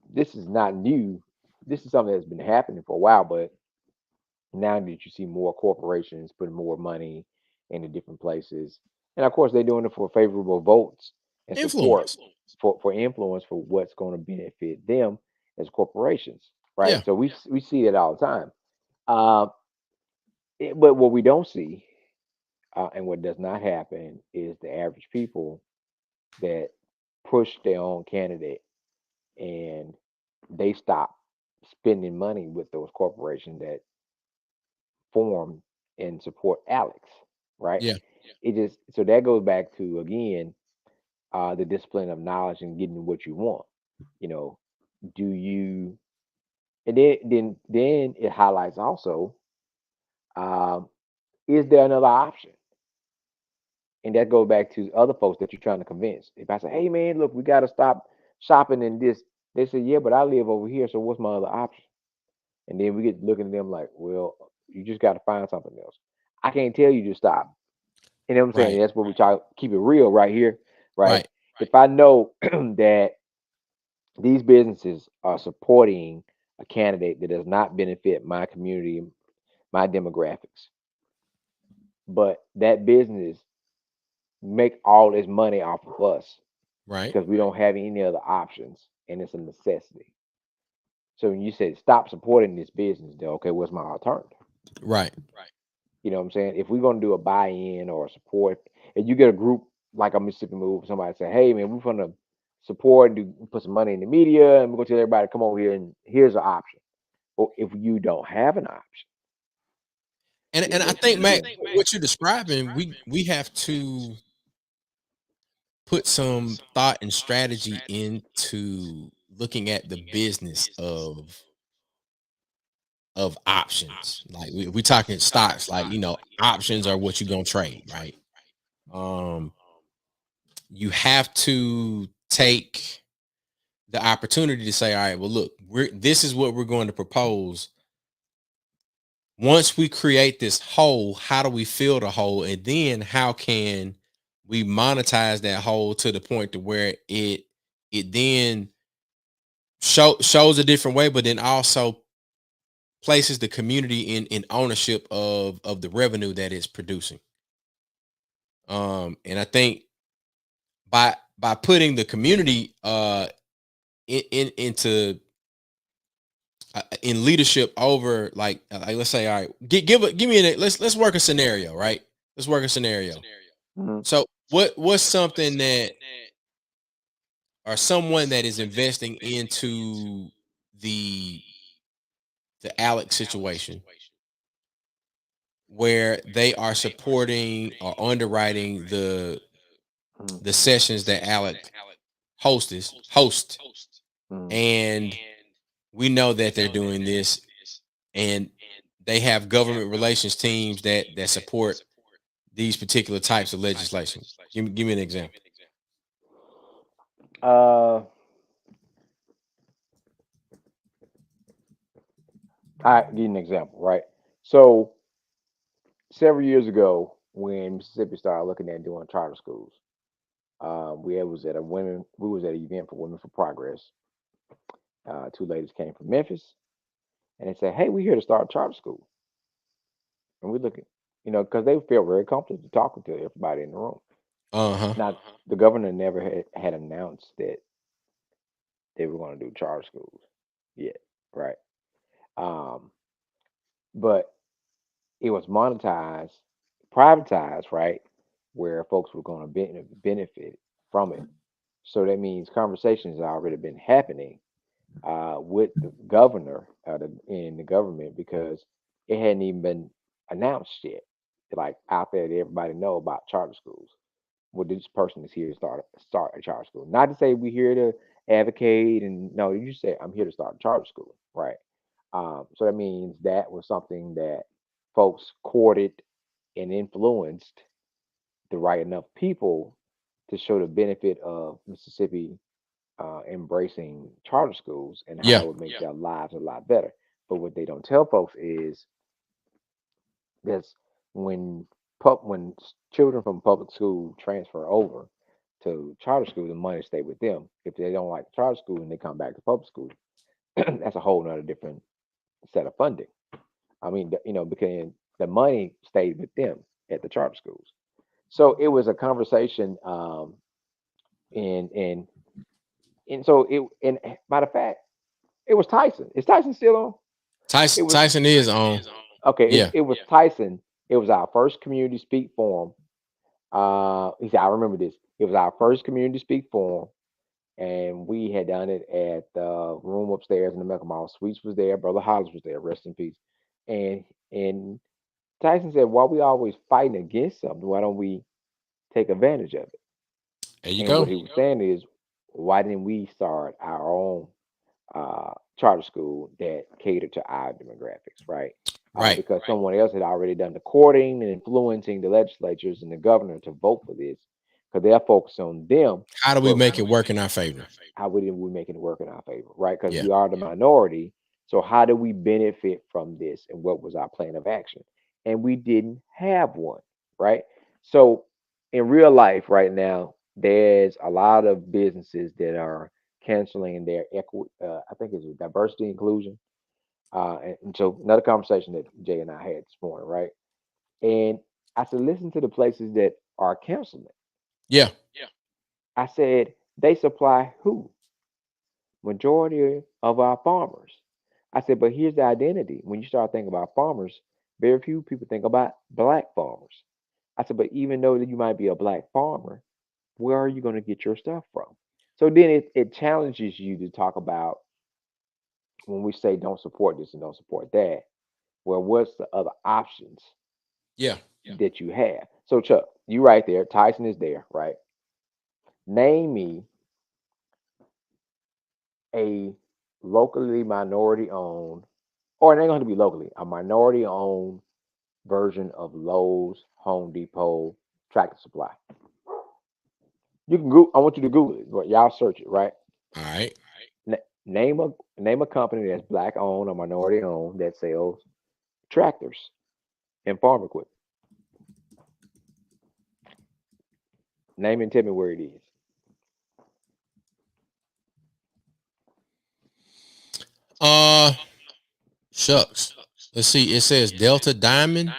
this is not new. This is something that's been happening for a while, but now that you see more corporations putting more money into different places, and of course they're doing it for favorable votes and support Influence. for influence for what's going to benefit them as corporations, Yeah. right? So we see it all the time. Uh, but what we don't see, and what does not happen, is the average people that push their own candidate and they stop spending money with those corporations that form and support Alex, right? Yeah. It just so that goes back to again the discipline of knowledge and getting what you want. You know, do you? And then it highlights also, um, is there another option? And that goes back to other folks that you're trying to convince. If I say, hey man, look, we got to stop shopping in this, they say, yeah, but I live over here, so what's my other option? And then we get looking at them like, well, you just got to find something else. I can't tell you to stop. You know what I'm saying? Right. That's what we try to keep it real right here, right? Right. If I know that these businesses are supporting a candidate that does not benefit my community, my demographics, but that business make all this money off of us Right. because we don't have any other options, and it's a necessity. So when you say stop supporting this business, then okay, what's my alternative? Right. You know what I'm saying? If we're gonna do a buy-in or a support, and you get a group like a Mississippi Move, somebody say, "Hey man, we're gonna support and put some money in the media, and we're gonna tell everybody, come over here and here's an option. Or if you don't have an option, And I think, Mac, what you're describing, we have to put some thought and strategy into looking at the business of options. Like we talking stocks, like, options are what you're gonna trade, right? You have to take the opportunity to say, all right, well, look, this is what we're going to propose. Once we create this hole, how do we fill the hole? And then how can we monetize that hole to the point to where it then shows a different way, but then also places the community in ownership of the revenue that it's producing. And I think by putting the community into in leadership over, like let's say, all right, give me let's work a scenario, right? Let's work a scenario. Mhm. So what's something that, or someone that is investing into the ALEC situation, where they are supporting or underwriting the sessions that ALEC host, Mhm. and we know that they're doing this, and they have government relations teams that support these particular types of legislation. Give me an example. Uh, I give you an example, right? So several years ago, when Mississippi started looking at doing charter schools, we was at an event for Women for Progress. Two ladies came from Memphis, and they said, "Hey, we're here to start a charter school." And we looking, because they felt very comfortable talking to everybody in the room. Uh-huh. Now, the governor never had announced that they were going to do charter schools yet, right? Um, but it was monetized, privatized, right, where folks were going to benefit from it. So that means conversations have already been happening with the governor in the government, because it hadn't even been announced yet. Like out there, that everybody know about charter schools. Well, this person is here to start a charter school. Not to say we're here to advocate, and no, you say I'm here to start a charter school, right? So that means that was something that folks courted and influenced the right enough people to show the benefit of Mississippi embracing charter schools and how Yeah. it would make their lives a lot better. But what they don't tell folks is that's when children from public school transfer over to charter school, the money stay with them. If they don't like charter school and they come back to public school, that's a whole nother different set of funding. I mean, because the money stayed with them at the charter schools. So it was a conversation, and and and so it and matter of fact, it was Tyson. Is Tyson still on? It was Tyson is on. okay. Yeah. It was Tyson. It was our first community speak forum. He said, I remember this. It was our first community speak forum, and we had done it at the room upstairs in the Mecca Mall. Sweets was there. Brother Hollis was there. Rest in peace. And Tyson said, "Why we always fighting against something? Why don't we take advantage of it?" There you And what go. he was saying is, why didn't we start our own charter school that catered to our demographics, right? Right. Because someone else had already done the courting and influencing the legislatures and the governor to vote for this, because they're focused on them. How do we But make it work in our favor? how we making it work in our favor, right? Because Yeah. we are the minority. So how do we benefit from this, and what was our plan of action? And we didn't have one, right? So in real life right now, there's a lot of businesses that are canceling their I think it's diversity inclusion. And so another conversation that Jay and I had this morning, right? And I said, listen to the places that are canceling. Yeah. I said, they supply who? Majority of our farmers. I said, but here's the identity. When you start thinking about farmers, very few people think about black farmers. I said, but even though that you might be a black farmer, where are you going to get your stuff from? So then it challenges you to talk about when we say don't support this and don't support that. Well, what's the other options Yeah. that you have? So Chuck, you right there. Tyson is there, right? Name me a locally minority owned, or it ain't going to be locally, a minority owned version of Lowe's, Home Depot, Tractor Supply. You can go. I want you to Google it. But y'all search it, right? All right. Name a company that's black owned or minority owned that sells tractors and farm equipment. Name and tell me where it is. Uh, Shucks. Let's see. It says Delta Diamond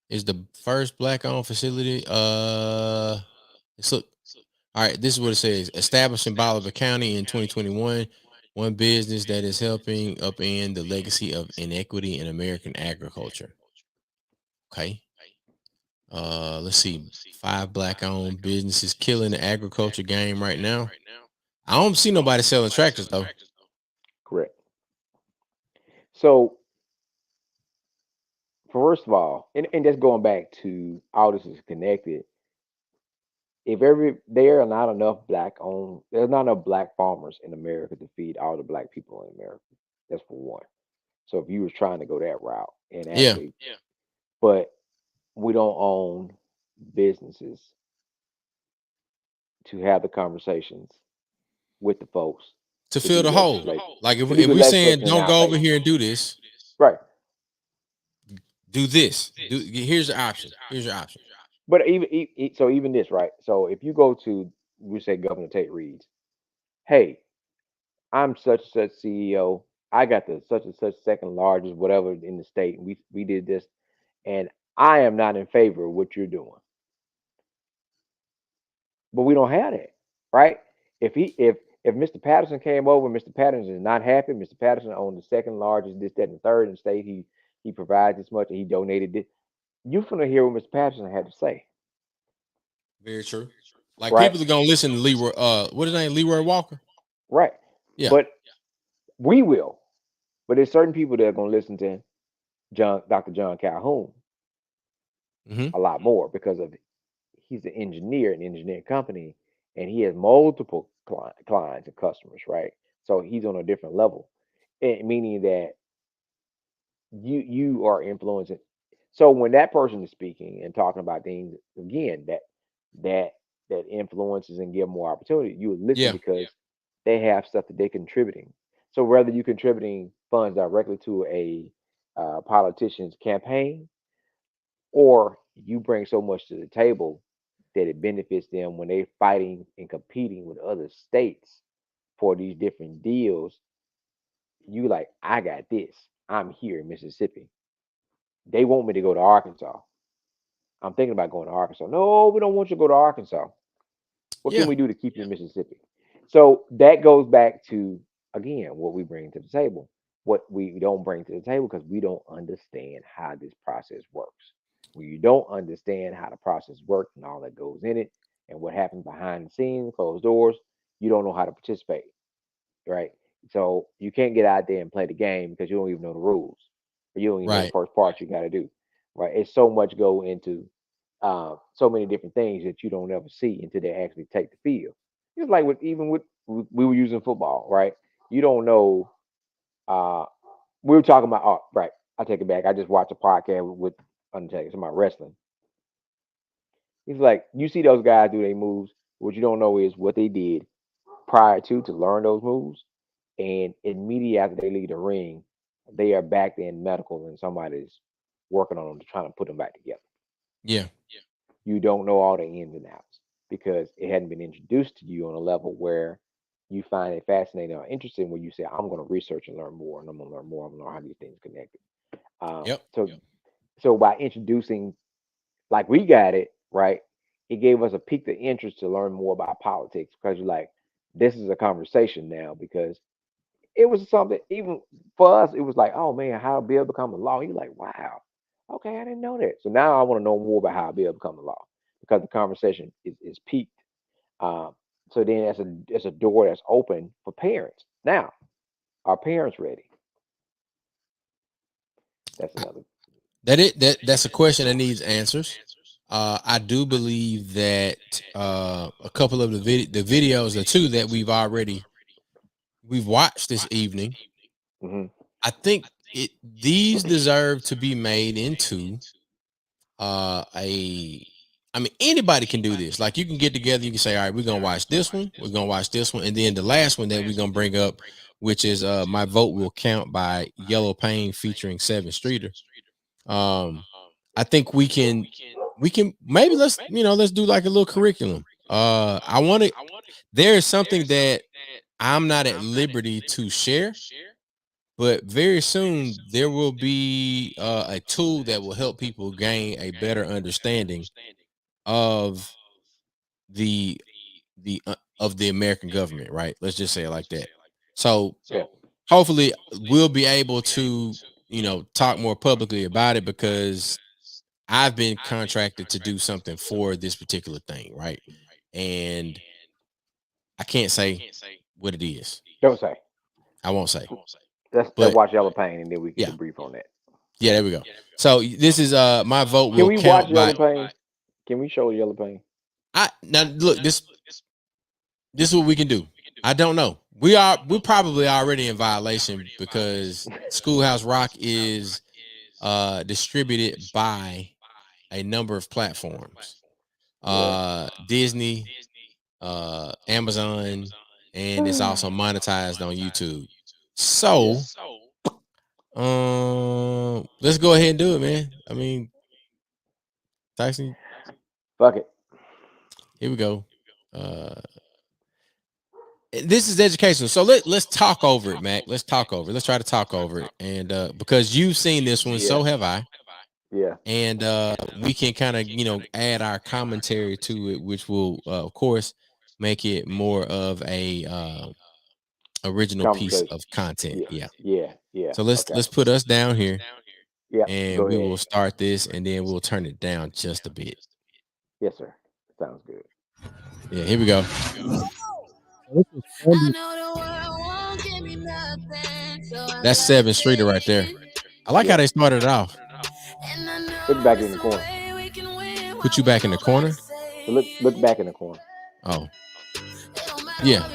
is the first black-owned facility. Let's look. All right, this is what it says. Established in Bolivar County in 2021, one business that is helping upend the legacy of inequity in American agriculture. Okay. Let's see. 5 black-owned businesses killing the agriculture game right now. I don't see nobody selling tractors though. Correct. So first of all, and just going back to all this is connected. If there are not enough black owned, there's not enough black farmers in America to feed all the black people in America. That's for one. So if you was trying to go that route and Yeah. actually, but we don't own businesses to have the conversations with the folks To to fill do the hole. legislation, Like if, to do if the we saying legislation in don't our go over favor. here and do this, Right. do this. Here's your option. Here's your option. But so even this, right? So if you go to, we say Governor Tate Reeves, hey, I'm such and such CEO. I got the such and such second largest whatever in the state. And we did this, and I am not in favor of what you're doing. But we don't have that, right? If Mr. Patterson came over, Mr. Patterson is not happy. Mr. Patterson owned the second largest, this, that, and the third in the state. He provides this much, and he donated it. You finna hear what Mr. Patterson had to say, Very true. Like right? people are gonna listen to Leroy. What is his name? Leroy Walker. Right. Yeah. But we will. But there's certain people that are gonna listen to Dr. John Calhoun Mm-hmm. a lot more because of he's an engineer in an engineering company, and he has multiple clients and customers, right? So he's on a different level, meaning that you are influencing. So when that person is speaking and talking about things again that that influences and give more opportunity, you would listen Yeah. because they have stuff that they're contributing. So whether you're contributing funds directly to a politician's campaign, or you bring so much to the table that it benefits them when they're fighting and competing with other states for these different deals, you like, I got this. I'm here in Mississippi. They want me to go to Arkansas. I'm thinking about going to Arkansas. No, we don't want you to go to Arkansas. What can Yeah. we do to keep you in Mississippi? So that goes back to, again, what we bring to the table. What we don't bring to the table because we don't understand how this process works. When you don't understand how the process works and all that goes in it and what happens behind the scenes, closed doors, you don't know how to participate, right? So you can't get out there and play the game because you don't even know the rules, or you don't even know the Right. first part you got to do, right? It's so much go into so many different things that you don't ever see until they actually take the field. It's like with we were using football, right? You don't know. Uh, we were talking about, oh, right. I take it back. I just watched a podcast with Undertaker, talking about wrestling. He's like, you see those guys do their moves. What you don't know is what they did prior to learn those moves, and immediately after they leave the ring, they are back in medical and somebody's working on them to try to put them back together. Yeah. You don't know all the ins and outs because it hadn't been introduced to you on a level where you find it fascinating or interesting. Where you say, "I'm going to research and learn more, and I'm going to learn more. I'm going to learn how these things connected." Yep. So by introducing, like we got it right, it gave us a peak of interest to learn more about politics because you're like, this is a conversation now because it was something even for us. It was like, oh man, how a bill become a law? You're like, wow, okay, I didn't know that. So now I want to know more about how a bill become a law because the conversation is peaked. Um, So then that's a door that's open for parents. Now, are parents ready? That's another. That's a question that needs answers. I do believe that a couple of the videos, the two that we've watched this evening, Hmm. I think these deserve to be made into I mean, anybody can do this. Like, you can get together, you can say, all right, we're gonna watch this one, we're gonna watch this one, and then the last one that we're gonna bring up, which is My Vote Will Count by Yello Pain featuring Seven Streeter. I think we can maybe let's do like a little curriculum. I want to there is something that I'm not at liberty to share, but very soon there will be a tool that will help people gain a better understanding of the of the American government, right? Let's just say it like that. So Yeah. hopefully we'll be able to, talk more publicly about it, because I've been contracted to do something for this particular thing, right? And I can't say what it is. Don't say. I won't say. Let's But watch Yellow Pain and then we get yeah, the brief on that. yeah, there we go. So this is My Vote Can Will we watch Count by Yellow Pain? Can we show Yellow Pain? now look, this is what we can do. I don't know. We're probably already in violation, because Schoolhouse Rock is distributed by a number of platforms. Disney, Amazon, and it's also monetized on YouTube. So let's go ahead and do it, man. I mean, Tyson, Fuck it. here we go. This is educational, so let's talk over it, Mac. Let's talk over it. Let's try to talk over it, and because you've seen this one, so have I. Yeah. And we can kind of add our commentary to it, which will of course make it more of a original piece Conversation. of content. Yeah. Yeah. Yeah. So let's Okay. put us down here, Yeah. and Go we ahead. will start this, and then we'll turn it down just a bit. Yes, sir. Sounds good. Yeah, here we go. That's Seven Streeter right there. I like how they started it off. Look back in the corner. Put you back in the corner. So look back in the corner. Oh, yeah.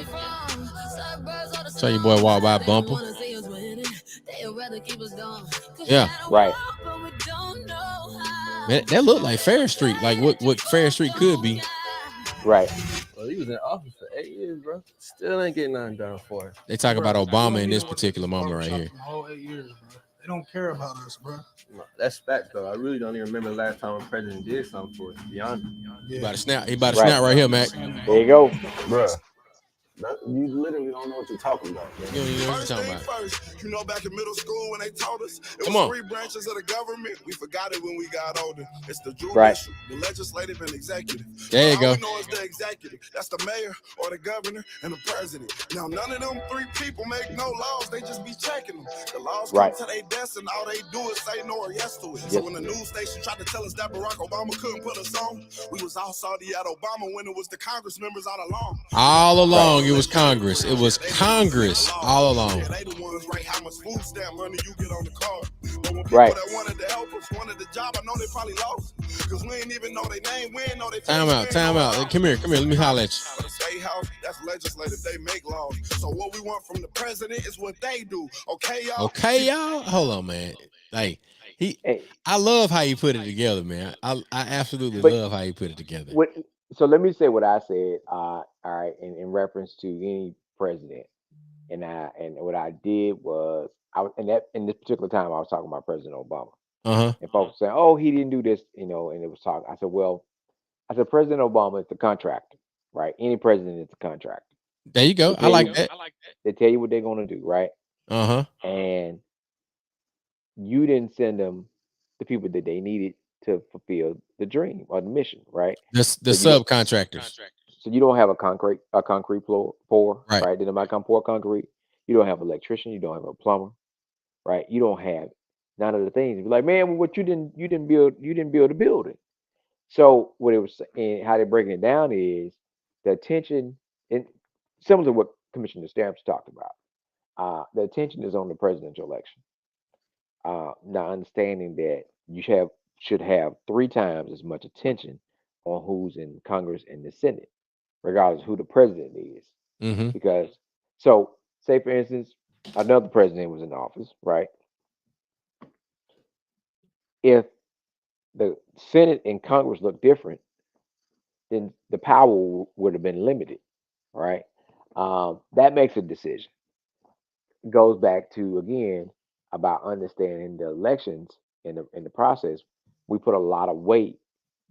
So your boy walk by bumper. Yeah. Right. Man, that looked like Fair Street, like what Fair Street could be. Right. Well, he was in office for 8 years, bro. Still ain't getting nothing done for it. They talk about Obama in this particular moment right here. Whole 8 years, bro. They don't care about us, bro. No, that's facts, though. I really don't even remember the last time a president did something for us, to be honest. He about to snap. He about to snap right here, Mac. There you go. Bro. You literally don't know what you're talking about, man. You don't even know what you're talking about. First, back in middle school when they taught us it Come was on. 3 branches of the government. We forgot it when we got older. It's the judicial, Right. the legislative, and executive. There you All go. we know is the executive. That's the mayor or the governor and the president. Now, none of them 3 people make no laws. They just be checking them. The laws Right. come to their desk, and all they do is say no or yes to it. Yes. So when the news station tried to tell us that Barack Obama couldn't put us on, we was all salty at Obama when it was the Congress members all along. All along, it was Congress. It was Congress all along. Yeah, they the ones write how much food stamp money you get on the card. But when people Right. that wanted to help us wanted the job, I know they probably lost. Because we ain't even know their name. We ain't know their Time out. Come here. Let me holler at you. For the state house, that's legislative. They make laws. So what we want from the president is what they do. Okay, y'all? Okay, y'all. Hold on, man. Like Hey. I love how you put it together, man. I absolutely But- love how you put it together. So let me say what I said. All right, in reference to any president, and what I did was in this particular time I was talking about President Obama, and folks saying, "Oh, he didn't do this," and it was talk. I said, President Obama is the contractor, right? Any president is the contractor. There you go. I like that. They tell you what they're gonna do, right? And you didn't send them the people that they needed to fulfill the dream or the mission, right? The subcontractors. So you don't have a concrete pour, Right. right? Did nobody come pour concrete? You don't have an electrician. You don't have a plumber, right? You don't have none of the things. You're like, man, what you didn't build a building. So what it was, and how they're breaking it down is the attention and similar to what Commissioner Stamps talked about. The attention is on the presidential election. Now, understanding that you should have 3 times as much attention on who's in Congress and the Senate, regardless of who the president is. Mm-hmm. Because, so, say for instance, another president was in office, right? If the Senate and Congress look different, then the power would have been limited, right? That makes a decision. Goes back to again about understanding the elections in the process. We put a lot of weight.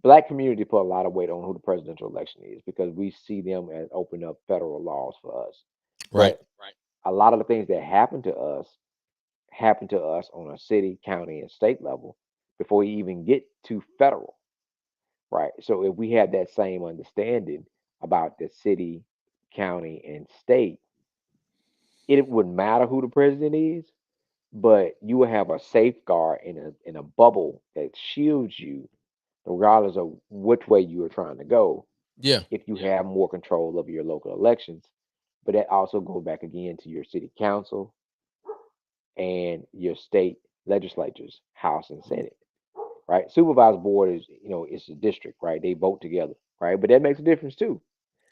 Black community put a lot of weight on who the presidential election is because we see them as opening up federal laws for us. Right. But a lot of the things that happen to us on a city, county, and state level before we even get to federal, right? So if we had that same understanding about the city, county, and state, it wouldn't matter who the president is, but you will have a safeguard in a bubble that shields you, regardless of which way you are trying to go, Yeah. if you have more control of your local elections. But that also goes back again to your city council and your state legislatures, House and Senate, right? Supervised board is, it's a district, right? They vote together, right? But that makes a difference too.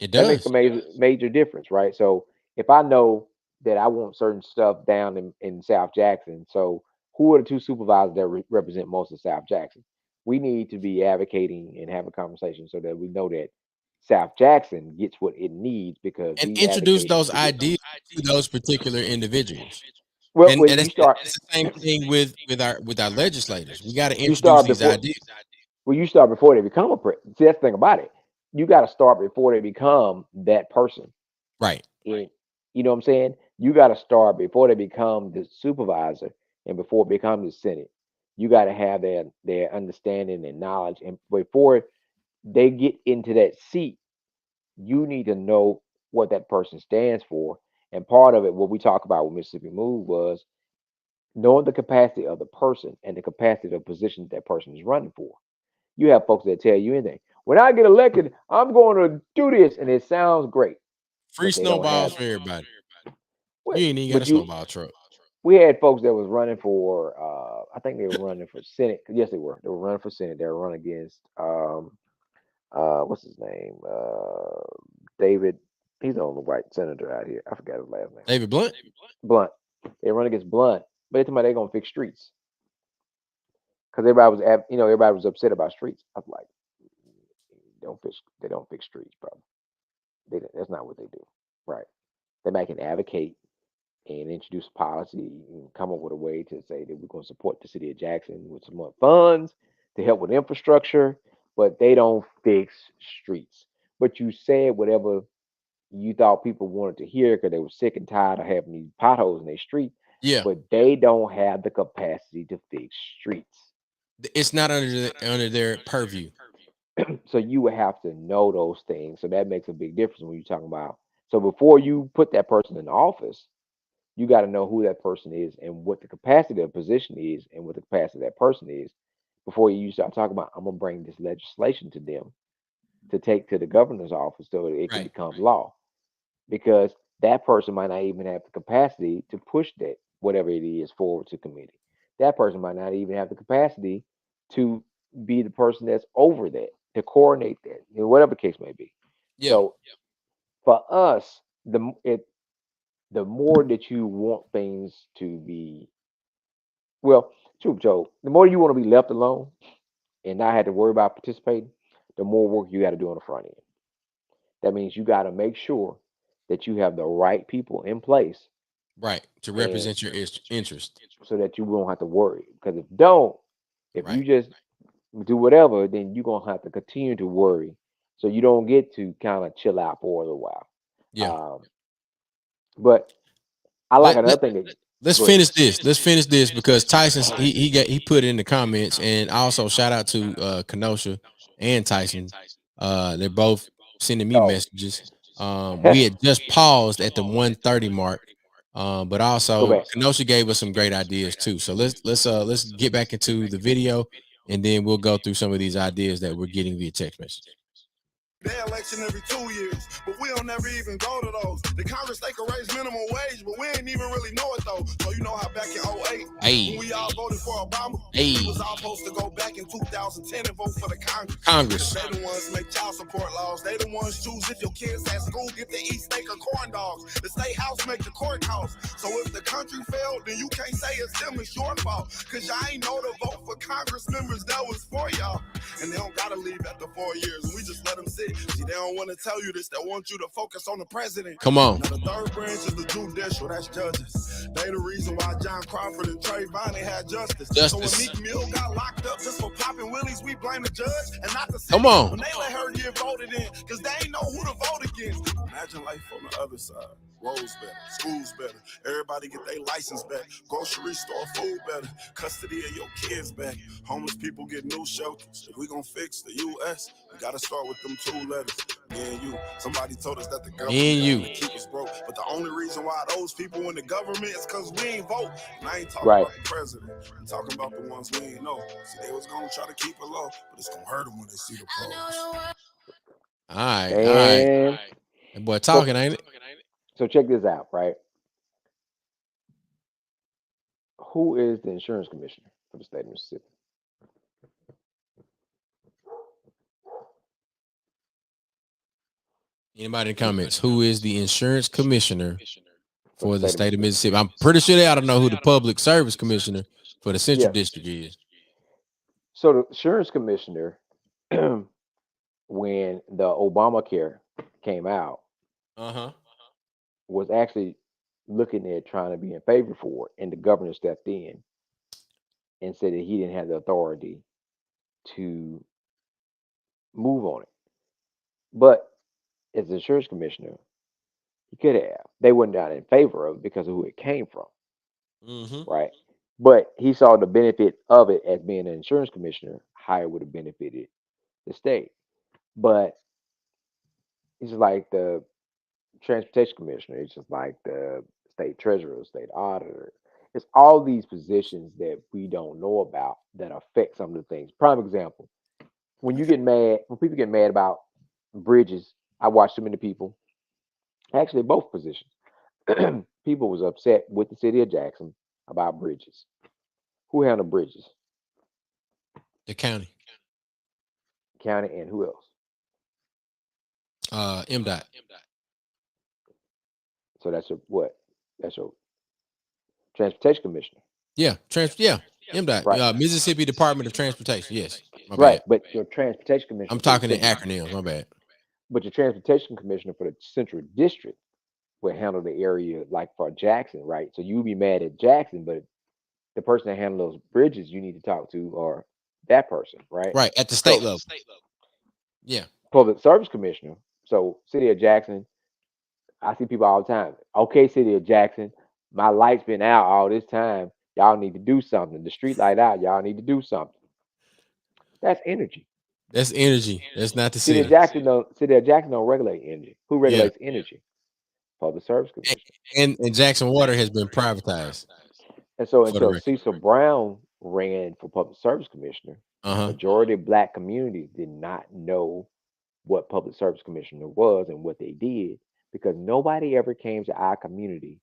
It That makes does. a major difference, right? So if I know that I want certain stuff down in South Jackson, so who are the 2 supervisors that represent most of South Jackson? We need to be advocating and have a conversation so that we know that South Jackson gets what it needs because And we introduce advocated those to get. ideas to those particular individuals. Well, And, well, and you it's, start it's the same thing with our legislators. We got to you introduce start these before ideas. well, you start before they become a See, that's the thing about it. You got to start before they become that person. Right. And you know what I'm saying? You got to start before they become the supervisor and before it becomes the Senate. You got to have their understanding and knowledge. And before they get into that seat, you need to know what that person stands for. And part of it, what we talk about with Mississippi Move was knowing the capacity of the person and the capacity of the position that person is running for. You have folks that tell you anything. When I get elected, I'm going to do this, and it sounds great, Free but they don't snowballs have. for everybody. What? You ain't even got a But you, snowball truck. we had folks that was running for. I think they were running for Senate. Yes, they were. They were running for Senate. They were running against. What's his name? David. He's the only white senator out here. I forgot his last name. David Blunt. Blunt. They run against Blunt, but they talking about they gonna fix streets because everybody was upset about streets. I was like, don't fix. They don't fix streets, brother. That's not what they do. Right. They might can advocate and introduce policy and come up with a way to say that we're going to support the city of Jackson with some more funds to help with infrastructure, but they don't fix streets. But you said whatever you thought people wanted to hear because they were sick and tired of having these potholes in their street, Yeah. but they don't have the capacity to fix streets. It's not under their purview. So you would have to know those things. So that makes a big difference when you're talking about. So before you put that person in office, you got to know who that person is and what the capacity of the position is and what the capacity of that person is before you start talking about, I'm going to bring this legislation to them to take to the governor's office so it can Right. become law. Because that person might not even have the capacity to push that, whatever it is, forward to committee. That person might not even have the capacity to be the person that's over that, to coordinate that, whatever the case may be. Yeah. So for us, the more that you want things to be, well, true, Joe, the more you want to be left alone and not have to worry about participating, the more work you got to do on the front end. That means you got to make sure that you have the right people in place Right. To and represent your interest. so that you won't have to worry. Because if you Right. just do whatever, then you're gonna have to continue to worry. So you don't get to kind of chill out for a little while. Yeah. But I like Let, another let thing that let's go ahead. finish this. Let's finish this because Tyson he put it in the comments, and also shout out to Kenosha and Tyson. They're both sending me Oh, messages. We had just paused at the 1:30 mark. But go also back. Kenosha gave us some great ideas too. So let's get back into the video, and then we'll go through some of these ideas that we're getting via text message. They election every 2 years, but we don't never even go to those. The Congress, they can raise minimum wage, but we ain't even really know it though. So you know how back in 08, when we all voted for Obama, we was all supposed to go back in 2010 and vote for the Congress. They the ones make child support laws. They the ones choose if your kids at school get to eat steak or corn dogs. The state house make the court costs. So if the country failed, then you can't say it's them, it's your fault. Cause y'all ain't know to vote for Congress members that was for y'all. And they don't gotta leave after 4 years, and we just let them sit. See, they don't want to tell you this. They want you to focus on the president. Come on. Now, the third branch is the judicial. That's judges. They the reason why John Crawford and Trayvon had justice. So when Meek Mill got locked up just for popping willies, we blame the judge and not the city. Come on. When they let her get voted in, because they ain't know who to vote against. Imagine life on the other side. Roads better, schools better, everybody get their license back, grocery store food better, custody of your kids back, homeless people get new shelters. If we gonna fix the U.S., we gotta start with them 2 letters. Me and you. Somebody told us that the government keep us broke, but the only reason why those people in the government is because we ain't vote. And I ain't talking about the president. I'm talking about the ones we ain't know. See, they was gonna try to keep it low, but it's gonna hurt them when they see the pros. All right. That boy talking, ain't it? So check this out, right? Who is the insurance commissioner for the state of Mississippi? Anybody in the comments? Who is the insurance commissioner for the state of Mississippi? I'm pretty sure they ought to know who the public service commissioner for the Central District is. So the insurance commissioner, when the Obamacare came out, was actually looking at trying to be in favor for it, and the governor stepped in and said that he didn't have the authority to move on it. But as the insurance commissioner, he could have. They weren't down in favor of it because of who it came from, right? But he saw the benefit of it as being an insurance commissioner, how it would have benefited the state. But it's like the transportation commissioner, it's just like the state treasurer, state auditor. It's all these positions that we don't know about that affect some of the things. Prime example, when people get mad about bridges, I watch too many people, actually both positions. People was upset with the city of Jackson about bridges. Who handled bridges? The county. County, and who else? MDOT. So that's what? That's your transportation commissioner. Yeah, MDOT. Right. Mississippi Department of Transportation. Yes. Right, but your transportation commissioner. I'm talking in acronyms. My bad. But your transportation commissioner for the Central District will handle the area like for Jackson, right? So you'll be mad at Jackson, but the person that handles those bridges you need to talk to are that person, right? Right, at the state level. Yeah. Public service commissioner. So city of Jackson, I see people all the time. Okay, city of Jackson, my light's been out all this time. Y'all need to do something. The street light out. Y'all need to do something. That's energy. That's energy. That's not the city. City of Jackson don't regulate energy. Who regulates energy? Public service commission. And Jackson Water has been privatized. And so until Cecil Brown ran for public service commissioner, majority of black communities did not know what public service commissioner was and what they did, because nobody ever came to our community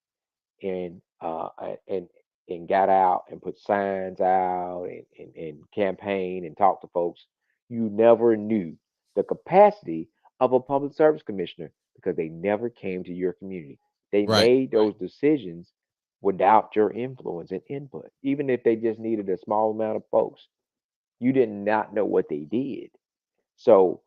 and got out and put signs out and campaign and talk to folks. You never knew the capacity of a public service commissioner because they never came to your community. They made those decisions without your influence and input. Even if they just needed a small amount of folks, you did not know what they did. So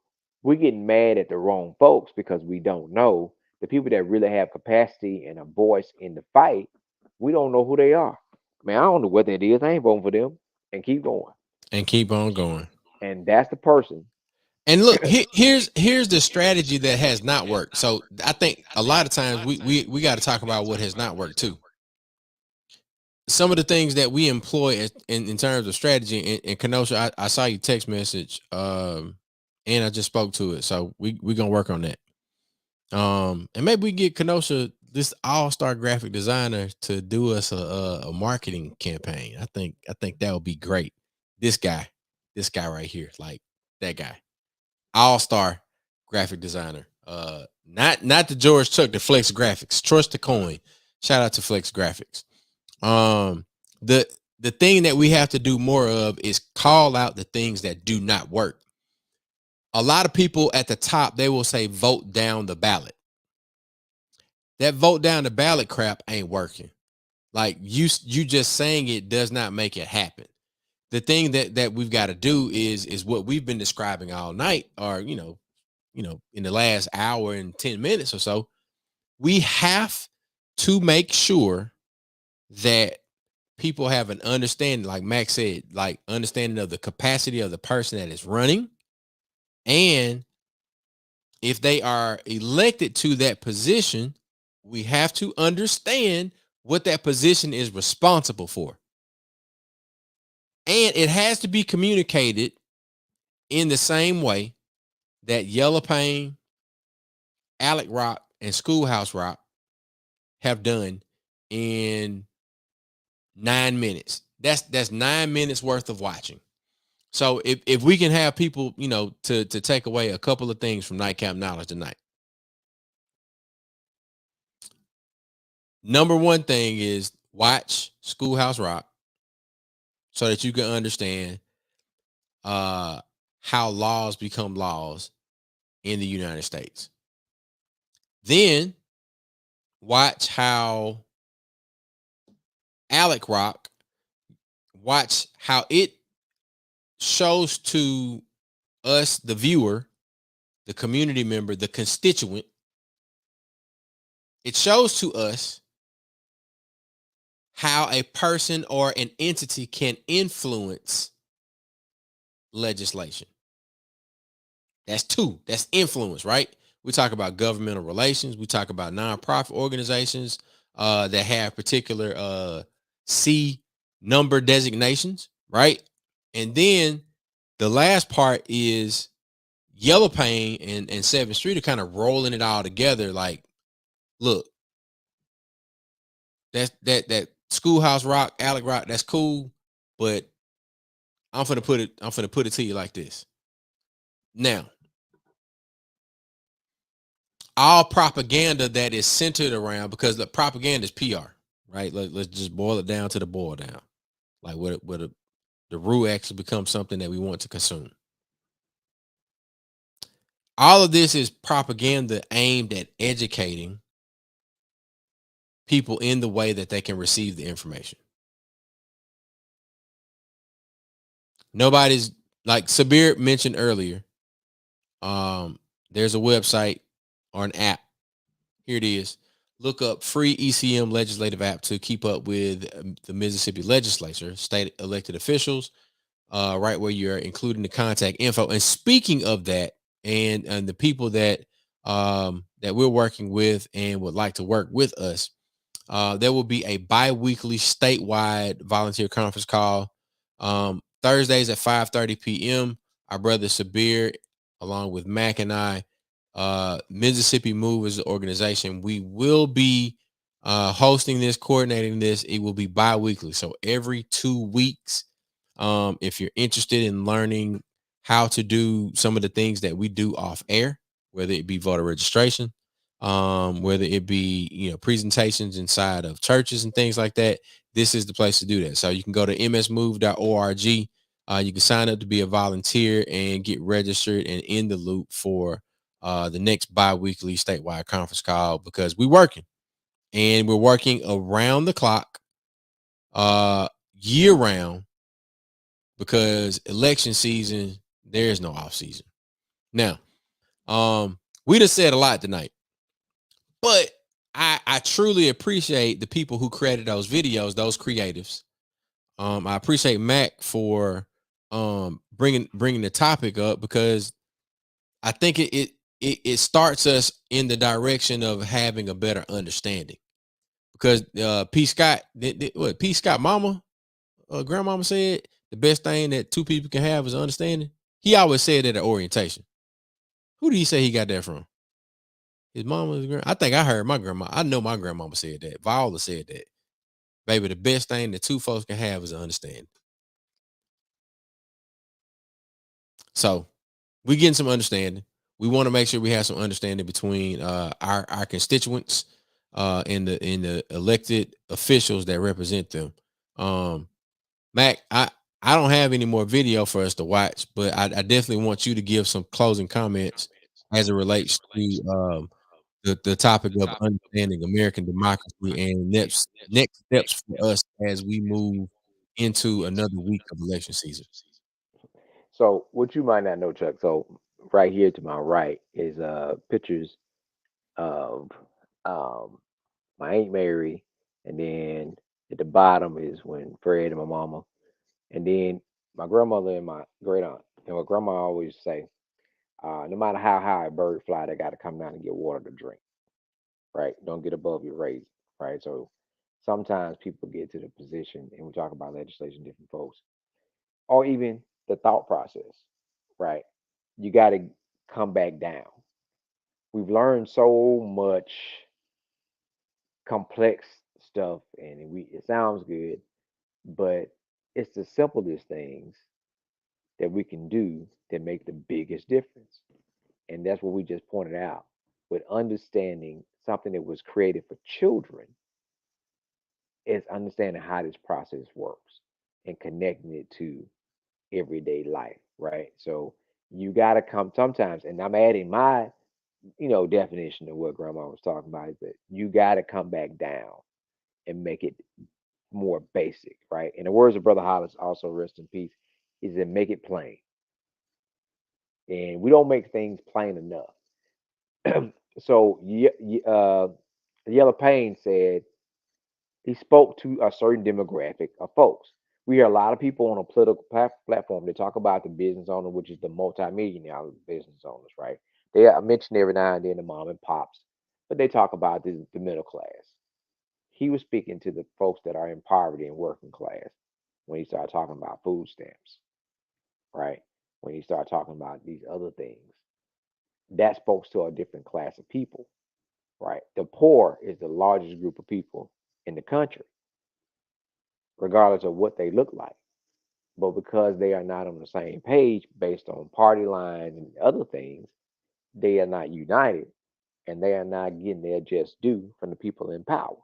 we're getting mad at the wrong folks because we don't know. The people that really have capacity and a voice in the fight, we don't know who they are. Man, I don't know what that is. I ain't voting for them. And keep going. And keep on going. And that's the person. And look, here's the strategy that has not worked. So I think a lot of times we got to talk about what has not worked too. Some of the things that we employ in terms of strategy, and Kenosha, I saw your text message, and I just spoke to it. So we're gonna work on that. And maybe we get Kenosha, this all-star graphic designer, to do us a marketing campaign. I think that would be great. This guy right here, like that guy, all-star graphic designer. Not the George Chuck, the Flex Graphics. Trust the coin. Shout out to Flex Graphics. The thing that we have to do more of is call out the things that do not work. A lot of people at the top, they will say vote down the ballot. That vote down the ballot crap ain't working. Like you just saying it does not make it happen. The thing that we've got to do is what we've been describing all night, or you know, in the last hour and 10 minutes or so. We have to make sure that people have an understanding, like Max said, like understanding of the capacity of the person that is running. And if they are elected to that position, we have to understand what that position is responsible for. And it has to be communicated in the same way that Yello Pain, ALEC Rock, and Schoolhouse Rock have done in 9 minutes. That's 9 minutes worth of watching. So if we can have people, to take away a couple of things from Nightcap Knowledge tonight. Number one thing is watch Schoolhouse Rock so that you can understand how laws become laws in the United States. Then watch how ALEC Rock, watch how it shows to us, the viewer, the community member, the constituent. It shows to us how a person or an entity can influence legislation. That's two. That's influence, right? We talk about governmental relations. We talk about nonprofit organizations that have particular C number designations, right? And then the last part is Yello Pain and 7th Street are kind of rolling it all together. Like, look, that Schoolhouse Rock, ALEC Rock, that's cool, but I'm gonna put it to you like this. Now, all propaganda that is centered around, because the propaganda is PR, right? Let's just boil it down to the boil down. Like what the roux actually becomes something that we want to consume. All of this is propaganda aimed at educating people in the way that they can receive the information. Nobody's, like Sabir mentioned earlier, there's a website or an app. Here it is. Look up free ECM legislative app to keep up with the Mississippi legislature, state elected officials, right where you're including the contact info. And speaking of that, and the people that that we're working with and would like to work with us, there will be a bi-weekly statewide volunteer conference call, Thursdays at 5:30 p.m. Our brother Sabir, along with Mac and I, Mississippi Move is the organization. We will be hosting this, coordinating this. It will be bi-weekly, so every 2 weeks. If you're interested in learning how to do some of the things that we do off air, whether it be voter registration, whether it be presentations inside of churches and things like that, this is the place to do that. So you can go to msmove.org. You can sign up to be a volunteer and get registered and in the loop for the next bi-weekly statewide conference call, because we're working around the clock, year round, because election season, there is no off season. Now, we just said a lot tonight, but I truly appreciate the people who created those videos, those creatives. I appreciate Mac for bringing the topic up, because I think it starts us in the direction of having a better understanding. Because P. Scott, what P. Scott mama, grandmama said, the best thing that two people can have is understanding. He always said that at orientation. Who did he say he got that from? His mama? I think I heard my grandma. I know my grandmama said that. Viola said that. Baby, the best thing that two folks can have is understanding. So we getting some understanding. we want to make sure we have some understanding between our constituents and the elected officials that represent them. Mac, I don't have any more video for us to watch, but I definitely want you to give some closing comments as it relates to the topic of understanding American democracy and next steps for us as we move into another week of election season. So what you might not know, Chuck. So right here to my right is pictures of um my Aunt Mary, and then at the bottom is when Fred and my mama, and then my grandmother and my great aunt. And my grandma always say, no matter how high a bird fly, they got to come down and get water to drink. Right? Don't get above your raising. Right? So sometimes people get to the position, and we talk about legislation, different folks, or even the thought process. Right? You got to come back down. We've learned so much complex stuff, and it sounds good, but it's the simplest things that we can do that make the biggest difference. And that's what we just pointed out with understanding something that was created for children is understanding how this process works and connecting it to everyday life, right? So you got to come sometimes, and I'm adding my, definition of what grandma was talking about is that you got to come back down and make it more basic, right? In the words of Brother Hollis, also rest in peace, is to make it plain. And we don't make things plain enough. So Yellow Pain said he spoke to a certain demographic of folks. We hear a lot of people on a political platform. They talk about the business owner, which is the multi-millionaire business owners, right? They are mentioned every now and then the mom and pops, but they talk about the middle class. He was speaking to the folks that are in poverty and working class when he started talking about food stamps, right? When he started talking about these other things, that spoke to a different class of people, right? The poor is the largest group of people in the country, regardless of what they look like. But because they are not on the same page based on party lines and other things, they are not united and they are not getting their just due from the people in power.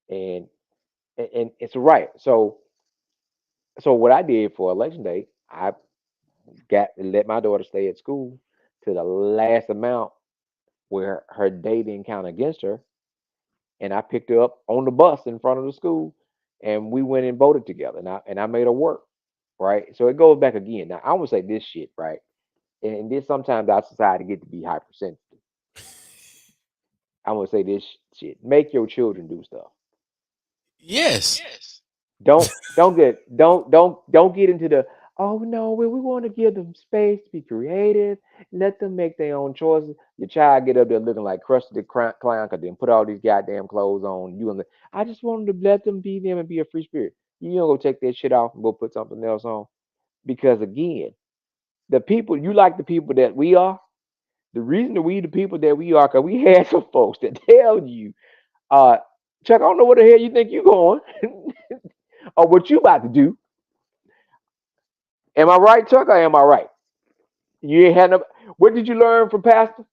And and it's right. So what I did for election day, I got to let my daughter stay at school to the last amount where her day didn't count against her, and I picked her up on the bus in front of the school, and we went and voted together. And I made her work, right? So it goes back again. Now I would say this shit, right? And this sometimes our society get to be hypersensitive. I'm gonna say this shit. Make your children do stuff. Yes. Don't get into the, oh no, we want to give them space to be creative, let them make their own choices. Your child get up there looking like Krusty the Clown because they put all these goddamn clothes on. I just wanted to let them be them and be a free spirit. You don't go take that shit off and go put something else on because again, the people you like the people that we are. The reason that we the people that we are, because we had some folks that tell you, uh, Chuck, I don't know where the hell you think you going or what you about to do. Am I right, Chuck, or am I right? You ain't had no. What did you learn from Pastor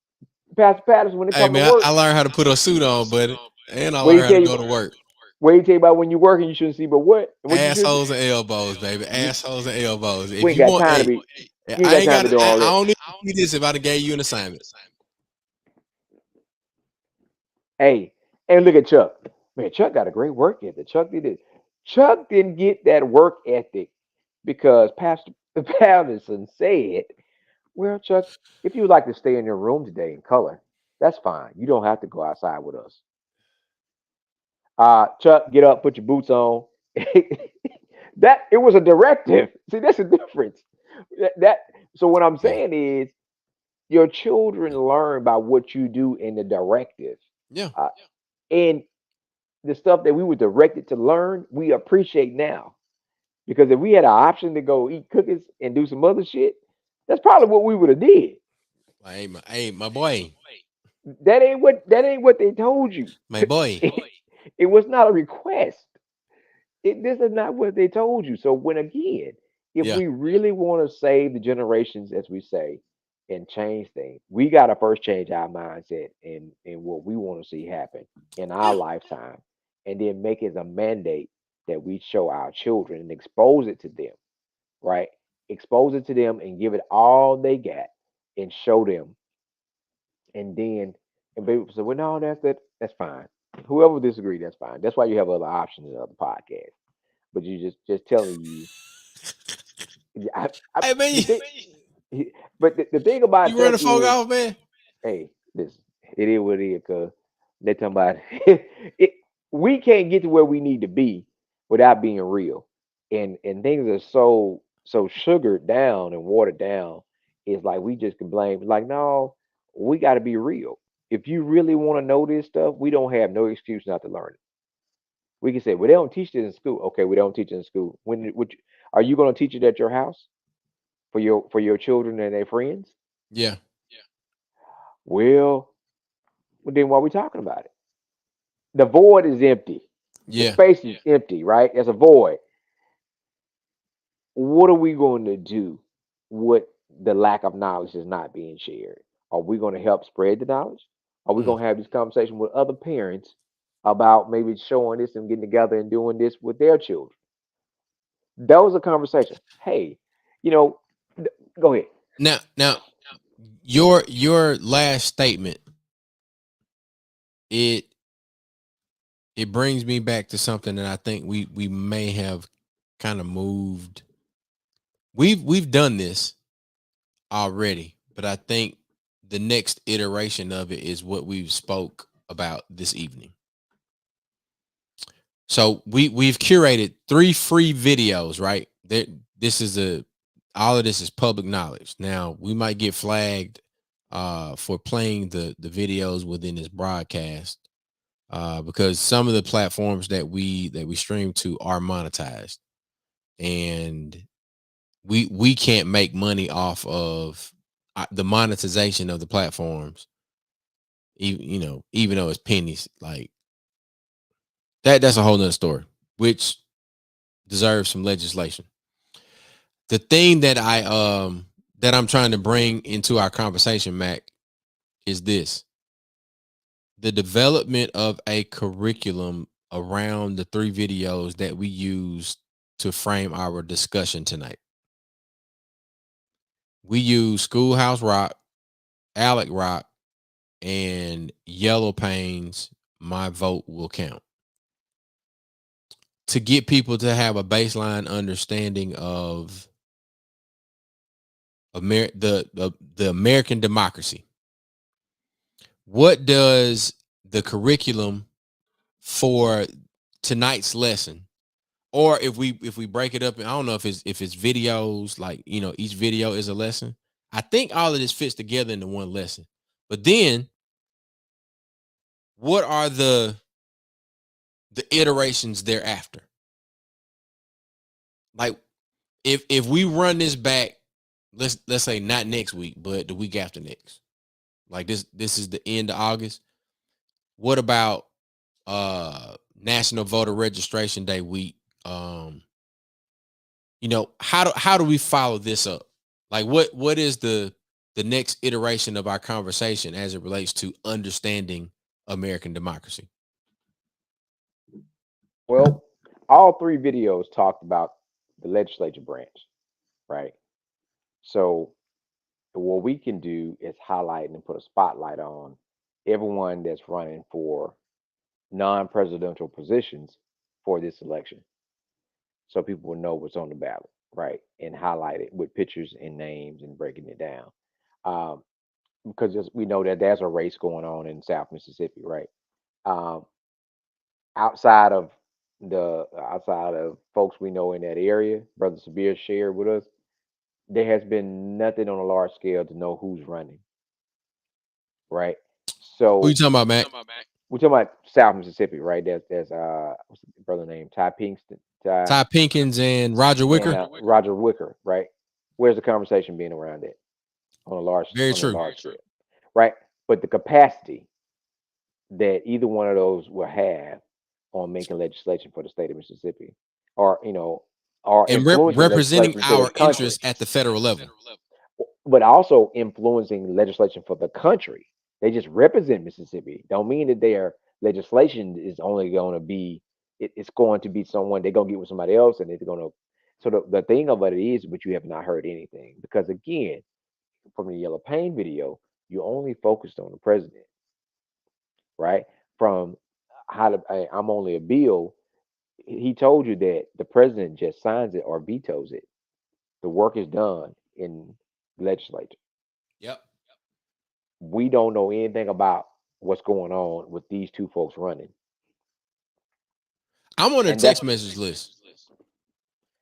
Patterson when it Hey come to man, I work? learned how to put a suit on, buddy, and I Where learned he how to tell go you, to work. where he tell you about when you working, you shouldn't see, but what? And what you should see? Assholes and elbows, baby. You, Assholes and elbows. we If ain't you got want, time to hey, be. You ain't I got ain't time got. to do all I that. don't need to see this if I done gave you an assignment. Hey, and look at Chuck. Man, Chuck got a great work ethic. Chuck did it. Chuck didn't get that work ethic because Pastor Patterson said, "Well, Chuck, if you would like to stay in your room today in color, that's fine. You don't have to go outside with us." Chuck, get up, put your boots on. That it was a directive. See, that's the difference. That so what I'm Yeah, saying is your children learn by what you do in the directive. yeah. Uh, and the stuff that we were directed to learn, we appreciate now. Because if we had an option to go eat cookies and do some other shit, that's probably what we would have did. Hey, my boy, That ain't what they told you. my boy. It was not a request. This is not what they told you. So when again, if we really want to save the generations, as we say, and change things, we got to first change our mindset and what we want to see happen in our lifetime, and then make it a mandate that we show our children and expose it to them, right? Expose it to them and give it all they got and show them, and then and people say, well, no, that's fine. Whoever disagree, that's fine. That's why you have other options in other podcasts. But you just telling you, Hey man, the thing, but the thing about you run that the folk is, off, man. hey, listen, it is what it is, cause they talking about it. We can't get to where we need to be without being real, and things are so sugared down and watered down. It's like we just can blame. Like, no, we got to be real. If you really want to know this stuff, we don't have no excuse not to learn it. We can say, well, they don't teach it in school. Okay, we don't teach it in school. Are you going to teach it at your house for your children and their friends? Yeah, Well, then why are we talking about it? The void is empty. The yeah. space is empty, right? There's a void. What are we going to do with the lack of knowledge is not being shared? Are we going to help spread the knowledge? Are we Mm. going to have this conversation with other parents about maybe showing this and getting together and doing this with their children? Those are conversations. Hey, you know, go ahead. Now, your last statement, it it brings me back to something that I think we may have kind of moved. We've done this already, but I think the next iteration of it is what we've spoke about this evening. So we've curated 3 free videos, right? This is all of this is public knowledge. Now we might get flagged for playing the videos within this broadcast because some of the platforms that we stream to are monetized, and we can't make money off of the monetization of the platforms, even though it's pennies. Like that's a whole nother story, which deserves some legislation. The thing that I'm trying to bring into our conversation, Mac, is this: the development of a curriculum around the 3 videos that we use to frame our discussion tonight. We use Schoolhouse Rock, ALEC Rock, and Yellow Pain's My Vote Will Count to get people to have a baseline understanding of the American democracy. What does the curriculum for tonight's lesson, or if we break it up, and I don't know if it's videos, like each video is a lesson. I think all of this fits together into one lesson. But then what are the iterations thereafter? Like if we run this back, let's say not next week, but the week after next. Like this is the end of August. What about National Voter Registration Day week? How do we follow this up? Like what is the next iteration of our conversation as it relates to understanding American democracy? Well, all 3 videos talked about the legislature branch, right? So what we can do is highlight and put a spotlight on everyone that's running for non-presidential positions for this election, so people will know what's on the ballot, right? And highlight it with pictures and names and breaking it down. Um, because we know that there's a race going on in South Mississippi, right? Um, outside of outside of folks we know in that area, Brother Sabir shared with us, there has been nothing on a large scale to know who's running, right? Who you So talking about, Mac? we're talking about South Mississippi, right? There's what's the brother name? Ty Pinkston, Ty, Ty Pinkins and Roger and Wicker. Roger Wicker, right? Where's the conversation being around it on a large Very on a true. large scale, right? But the capacity that either one of those will have on making legislation for the state of Mississippi, or are and influencing representing legislation for the our country, interests at the federal level. but also influencing legislation for the country. They just represent Mississippi. Don't mean that their legislation is only going to be. It's going to be someone they're going to get with somebody else, and it's going to. So the thing of it is, but you have not heard anything because again, from the Yellow Pain video, you only focused on the president, right? From I'm only a bill. He told you that the president just signs it or vetoes it. The work is done in the legislature. Yep. We don't know anything about what's going on with these two folks running. I'm on their And that's text message list.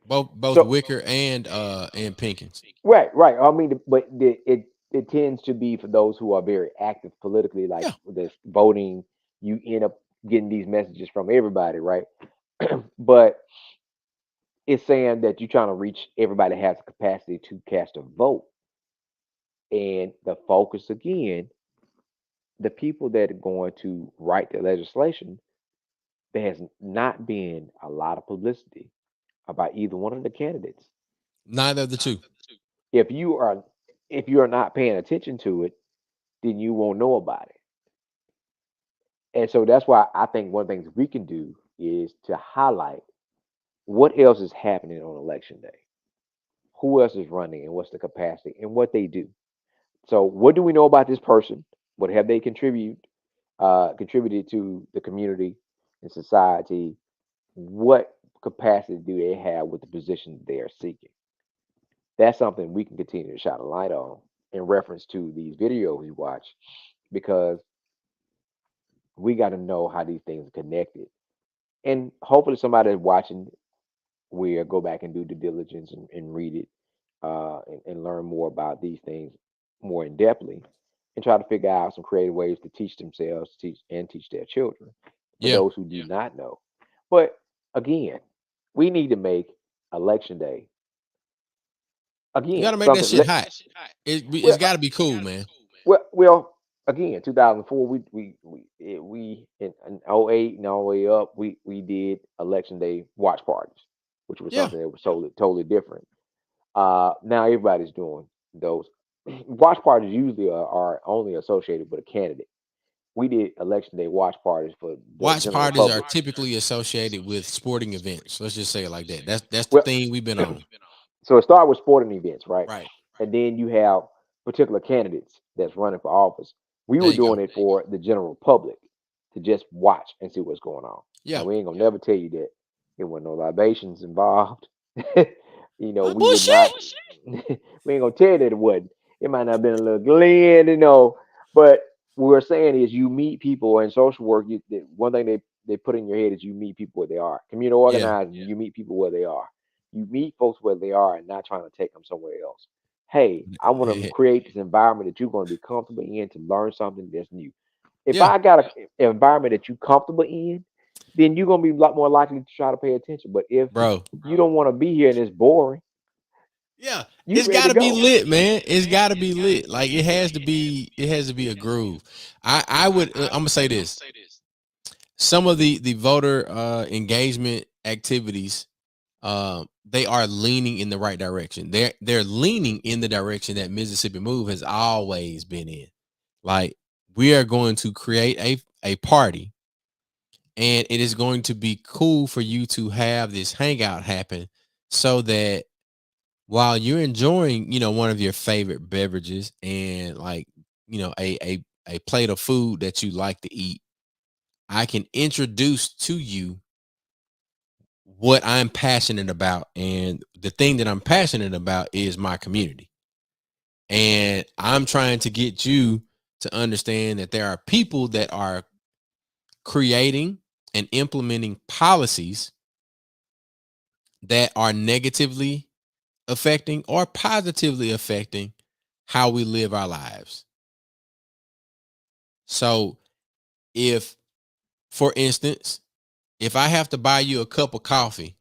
Both so Wicker and Pinkins. right. I mean, but it tends to be for those who are very active politically, like Yeah. this voting. You end up getting these messages from everybody, right? But it's saying that you're trying to reach everybody that has the capacity to cast a vote. And the focus again, the people that are going to write the legislation, there has not been a lot of publicity about either one of the candidates. Neither of the two. If you are if you're not paying attention to it, then you won't know about it. And so that's why I think one of the things we can do is to highlight what else is happening on election day. Who else is running and what's the capacity and what they do. So what do we know about this person? What have they contributed to the community and society? What capacity do they have with the position they are seeking? That's something we can continue to shine a light on in reference to these videos we watch because we got to know how these things are connected. And hopefully somebody is watching will go back and do due diligence and read it and learn more about these things more in depthly and try to figure out some creative ways to teach themselves, teach their children for Yeah. those who do not know. But again, we need to make election day You again got to make that something. shit hot. It's Well, got to be cool, man. well, again, 2004, we in '08 and all the way up, we did election day watch parties, which was Yeah. something that was totally different. Now everybody's doing those. Watch parties usually are only associated with a candidate. We did election day watch parties for the Watch general parties are public. typically associated with sporting events. Let's just say it like that. That's the Well, thing we've been on. so it started with sporting events, right? Right. And then you have particular candidates that's running for office. We There were you go. doing it for the general public to just watch and see what's going on. Yeah. Now we ain't gonna never tell you that there were no libations involved. We would Bullshit. not. We ain't gonna tell you that it wasn't. It might not have been a little glen. But what we're saying is you meet people in social work. One thing they put in your head is you meet people where they are. Community Yeah. organizing, you meet people where they are. You meet folks where they are and not trying to take them somewhere else. Hey, I want to create this environment that you're going to be comfortable in to learn something that's new. If Yeah, I got an environment that you're comfortable in, then you're going to be a lot more likely to try to pay attention. But if bro. you don't want to be here and it's boring, Yeah. you It's ready got to to be go. lit, man. It's got to be lit. Like it has to be. It has to be a groove. I would. I'm gonna say this. Some of the voter engagement activities, they are leaning in the right direction. They're leaning in the direction that Mississippi Move has always been in. Like we are going to create a party, and it is going to be cool for you to have this hangout happen, so that while you're enjoying, one of your favorite beverages and like, a plate of food that you like to eat, I can introduce to you what I'm passionate about. And the thing that I'm passionate about is my community. And I'm trying to get you to understand that there are people that are creating and implementing policies that are negatively affecting or positively affecting how we live our lives. So if, for instance, if I have to buy you a cup of coffee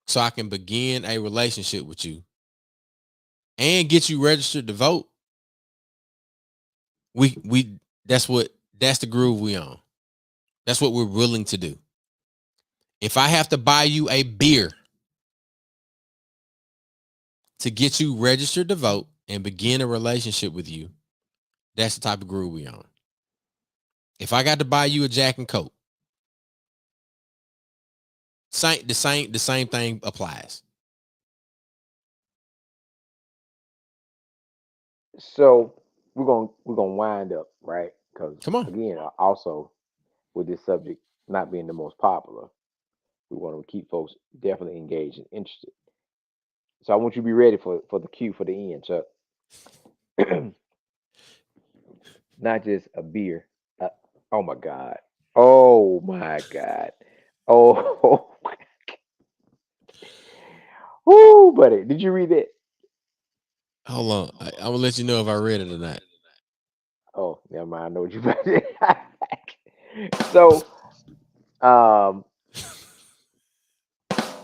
so I can begin a relationship with you and get you registered to vote, we that's the groove we on. That's what we're willing to do. If I have to buy you a beer to get you registered to vote and begin a relationship with you, that's the type of groove we on. If I got to buy you a Jack and Coke, the same thing applies. So we're gonna wind up, right? Because Come on. again, also with this subject not being the most popular, we want to keep folks definitely engaged and interested. So I want you to be ready for the cue for the end, Chuck. Not just a beer. Uh, oh my God. Oh my God. Oh, whoo, buddy. Did you read that? Hold on. I'm gonna let you know if I read it or not. Oh, never mind. I know what you about to So, um,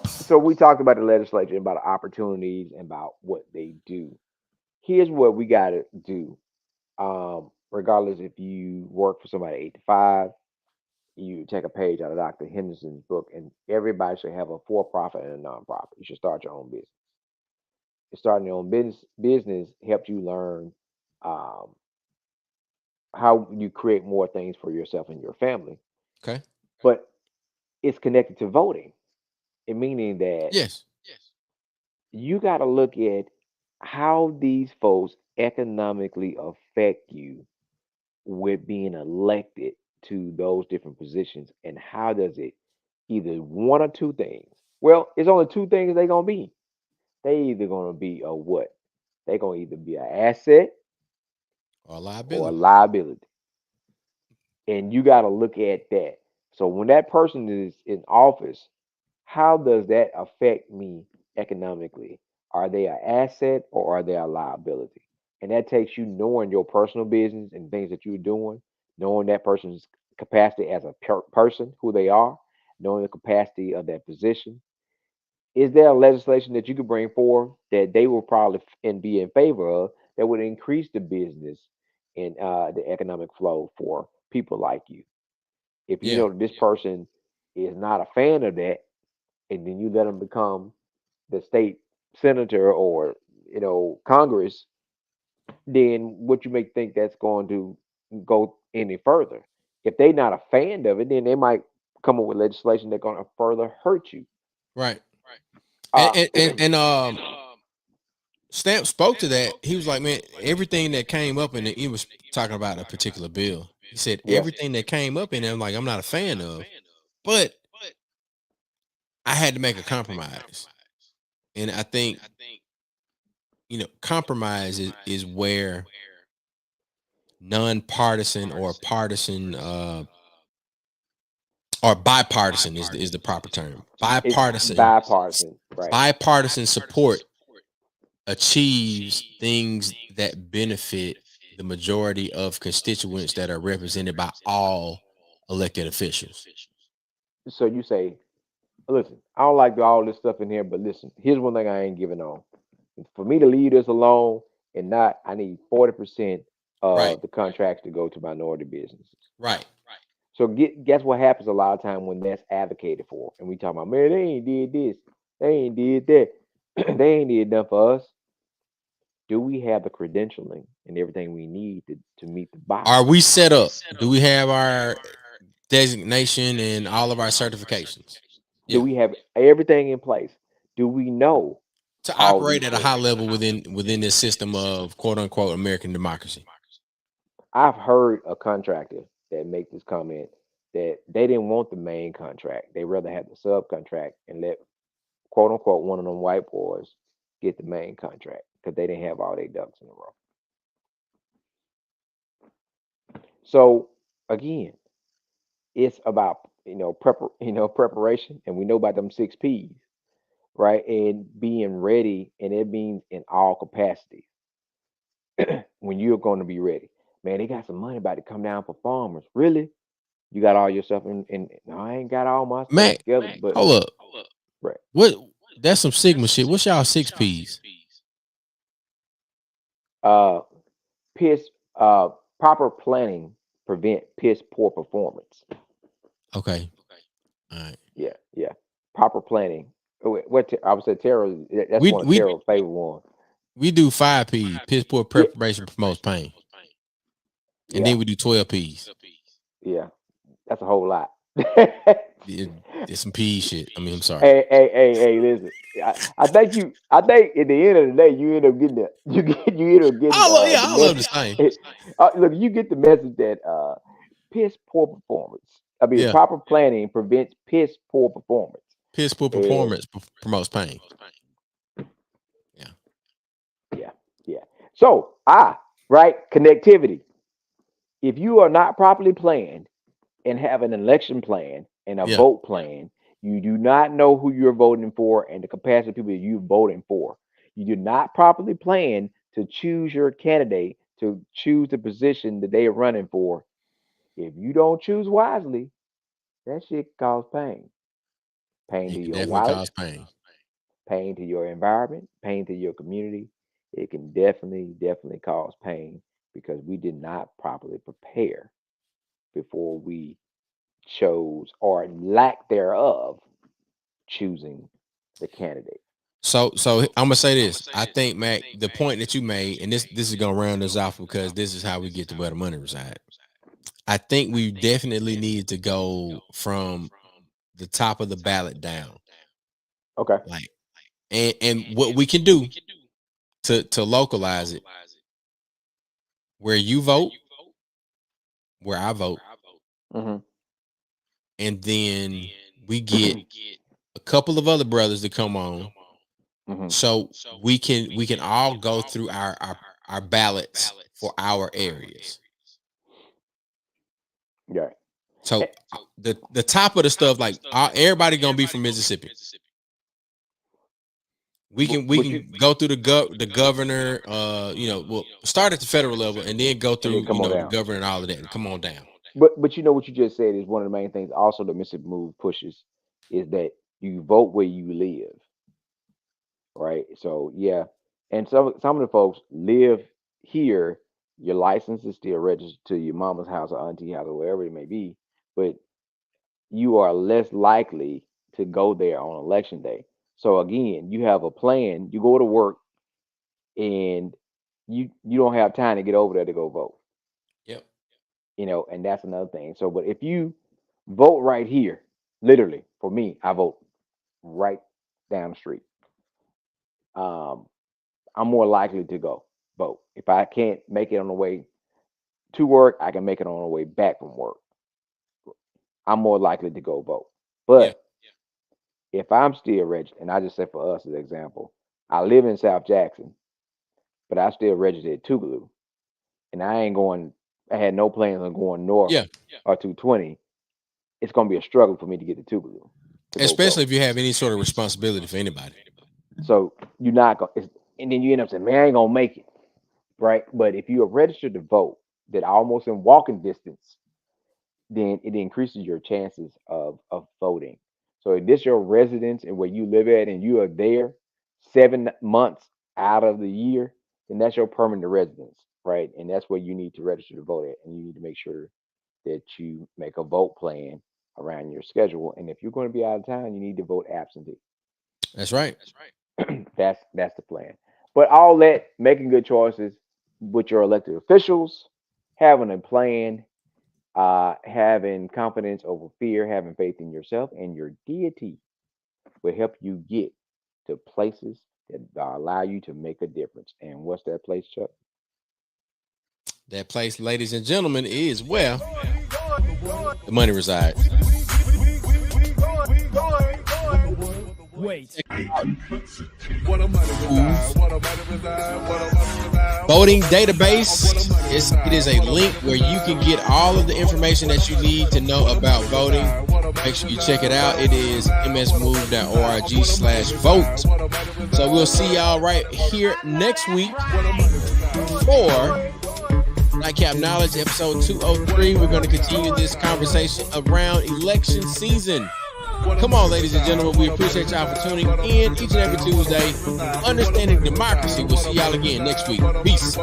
so we talked about the legislature and about the opportunities and about what they do. Here's what we got to do. Regardless if you work for somebody 8 to 5, you take a page out of Dr. Henderson's book, and everybody should have a for-profit and a nonprofit. You should start your own business. Starting your own business helps you learn um, how you create more things for yourself and your family. Okay. But it's connected to voting, and meaning that Yes. you got to look at how these folks economically affect you with being elected to those different positions, and how does it either one or two things. Well, it's only two things they're gonna be. They either gonna be a what? They're gonna either be an asset Or or a liability. liability. And you got to look at that. So when that person is in office, how does that affect me economically? Are they an asset or are they a liability? And that takes you knowing your personal business and things that you're doing, knowing that person's capacity as a person, who they are, knowing the capacity of that position. Is there a legislation that you could bring forward that they will probably and be in favor of that would increase the business and the economic flow for people like you? If you Yeah. know that this person is not a fan of that, and then you let them become the state senator or Congress, then what you may think that's going to go any further. If they're not a fan of it, then they might come up with legislation that's going to further hurt you. Right. And Uh, Stamp spoke to that. He was like, man, everything that came up and he was talking about a particular bill. He said yeah, everything that came up in it, I'm not a fan of, but I had to make a compromise. And I think, compromise is where nonpartisan or partisan or bipartisan is the proper term. it's bipartisan, right? Bipartisan support achieves things that benefit the majority of constituents that are represented by all elected officials. So you say, listen, I don't like all this stuff in here, but listen, here's one thing I ain't giving on. For me to leave this alone and not, I need 40% Right. of the contracts to go to minority businesses. Right. So guess what happens a lot of time when that's advocated for, and we talk about, man, they ain't did this, they ain't did that, they ain't did nothing for us. Do we have the credentialing and everything we need to meet the Are box? we set up? Do we have our designation and all of our certifications? Do Yeah. we have everything in place? Do we know To all operate these at a things? high level within this system of quote unquote American democracy. I've heard a contractor that make this comment that they didn't want the main contract. They rather have the subcontract and let quote unquote one of them white boys get the main contract because they didn't have all their ducks in a row. So again, it's about preparation, and we know about them 6 P's, right? And being ready, and it means in all capacities. When you're going to be ready, man, they got some money about to come down for farmers. Really? You got all your stuff in no, I ain't got all my stuff Mac, together, but hold up. right. What that's some Sigma shit. What's y'all 6 P's? Uh piss proper planning prevent piss poor performance. Okay. All right. Yeah, yeah. Proper planning I would say Terrell. That's one of Terrell's favorite ones. We do 5 P's. Piss poor preparation promotes pain. And then we do 12 P's. Yeah, that's a whole lot. It's some P shit. I mean, I'm sorry. Hey, listen. I think at the end of the day, you end up getting the I love the same. Look, you get the message that piss poor performance. I mean, proper planning prevents piss poor performance. Piss poor performance promotes pain. Yeah. So, connectivity. If you are not properly planned and have an election plan and a vote plan, you do not know who you're voting for and the capacity of people that you're voting for. You do not properly plan to choose your candidate, to choose the position that they are running for. If you don't choose wisely, that shit cause pain. Pain to your wallet, pain to your environment, pain to your community. It can definitely cause pain because we did not properly prepare before we chose or lack thereof choosing the candidate. So I'm gonna say this. I think, Mac, the point that you made, and this is gonna round us off because this is how we get to where the money resides. I think we definitely need to go from the top of the ballot down. Okay. Like, and what we can do to localize it, where you vote, where I vote, and then we get a couple of other brothers to come on, so we can all go through our ballots for our areas. Yeah. So the top of the stuff, like everybody gonna be from Mississippi. We can go through the governor. We'll start at the federal level and then go through the governor and all of that and come on down. But you know what you just said is one of the main things. Also, the Mississippi Move pushes is that you vote where you live, right? So yeah, and some of the folks live here. Your license is still registered to your mama's house or auntie house or wherever it may be, but you are less likely to go there on election day. So again, you have a plan. You go to work, and you don't have time to get over there to go vote. Yep. And that's another thing. So, but if you vote right here, literally, for me, I vote right down the street. I'm more likely to go vote. If I can't make it on the way to work, I can make it on the way back from work. I'm more likely to go vote. But if I'm still registered, and I just said for us as an example, I live in South Jackson, but I still registered at Tougaloo, and I had no plans on going north or 220. It's going to be a struggle for me to get to Tougaloo. Especially if you have any sort of responsibility for anybody. So you're not going to, and then you end up saying, man, I ain't going to make it, right? But if you are registered to vote, that almost in walking distance, then it increases your chances of voting. So if this your residence and where you live at and you are there 7 months out of the year, then that's your permanent residence, right? And that's where you need to register to vote at. And you need to make sure that you make a vote plan around your schedule. And if you're going to be out of town, you need to vote absentee. That's right. That's the plan. But all that, making good choices with your elected officials, having a plan, having confidence over fear, having faith in yourself and your deity will help you get to places that allow you to make a difference. And what's that place, Chuck? That place, ladies and gentlemen, is where the money resides. Wait. Voting database. It is a link where you can get all of the information that you need to know about voting. Make sure you check it out. It is msmove.org/vote. So we'll see y'all right here next week for Nightcap Knowledge, episode 203. We're going to continue this conversation around election season. Come on, ladies and gentlemen. We appreciate y'all for tuning in each and every Tuesday. Understanding democracy. We'll see y'all again next week. Peace.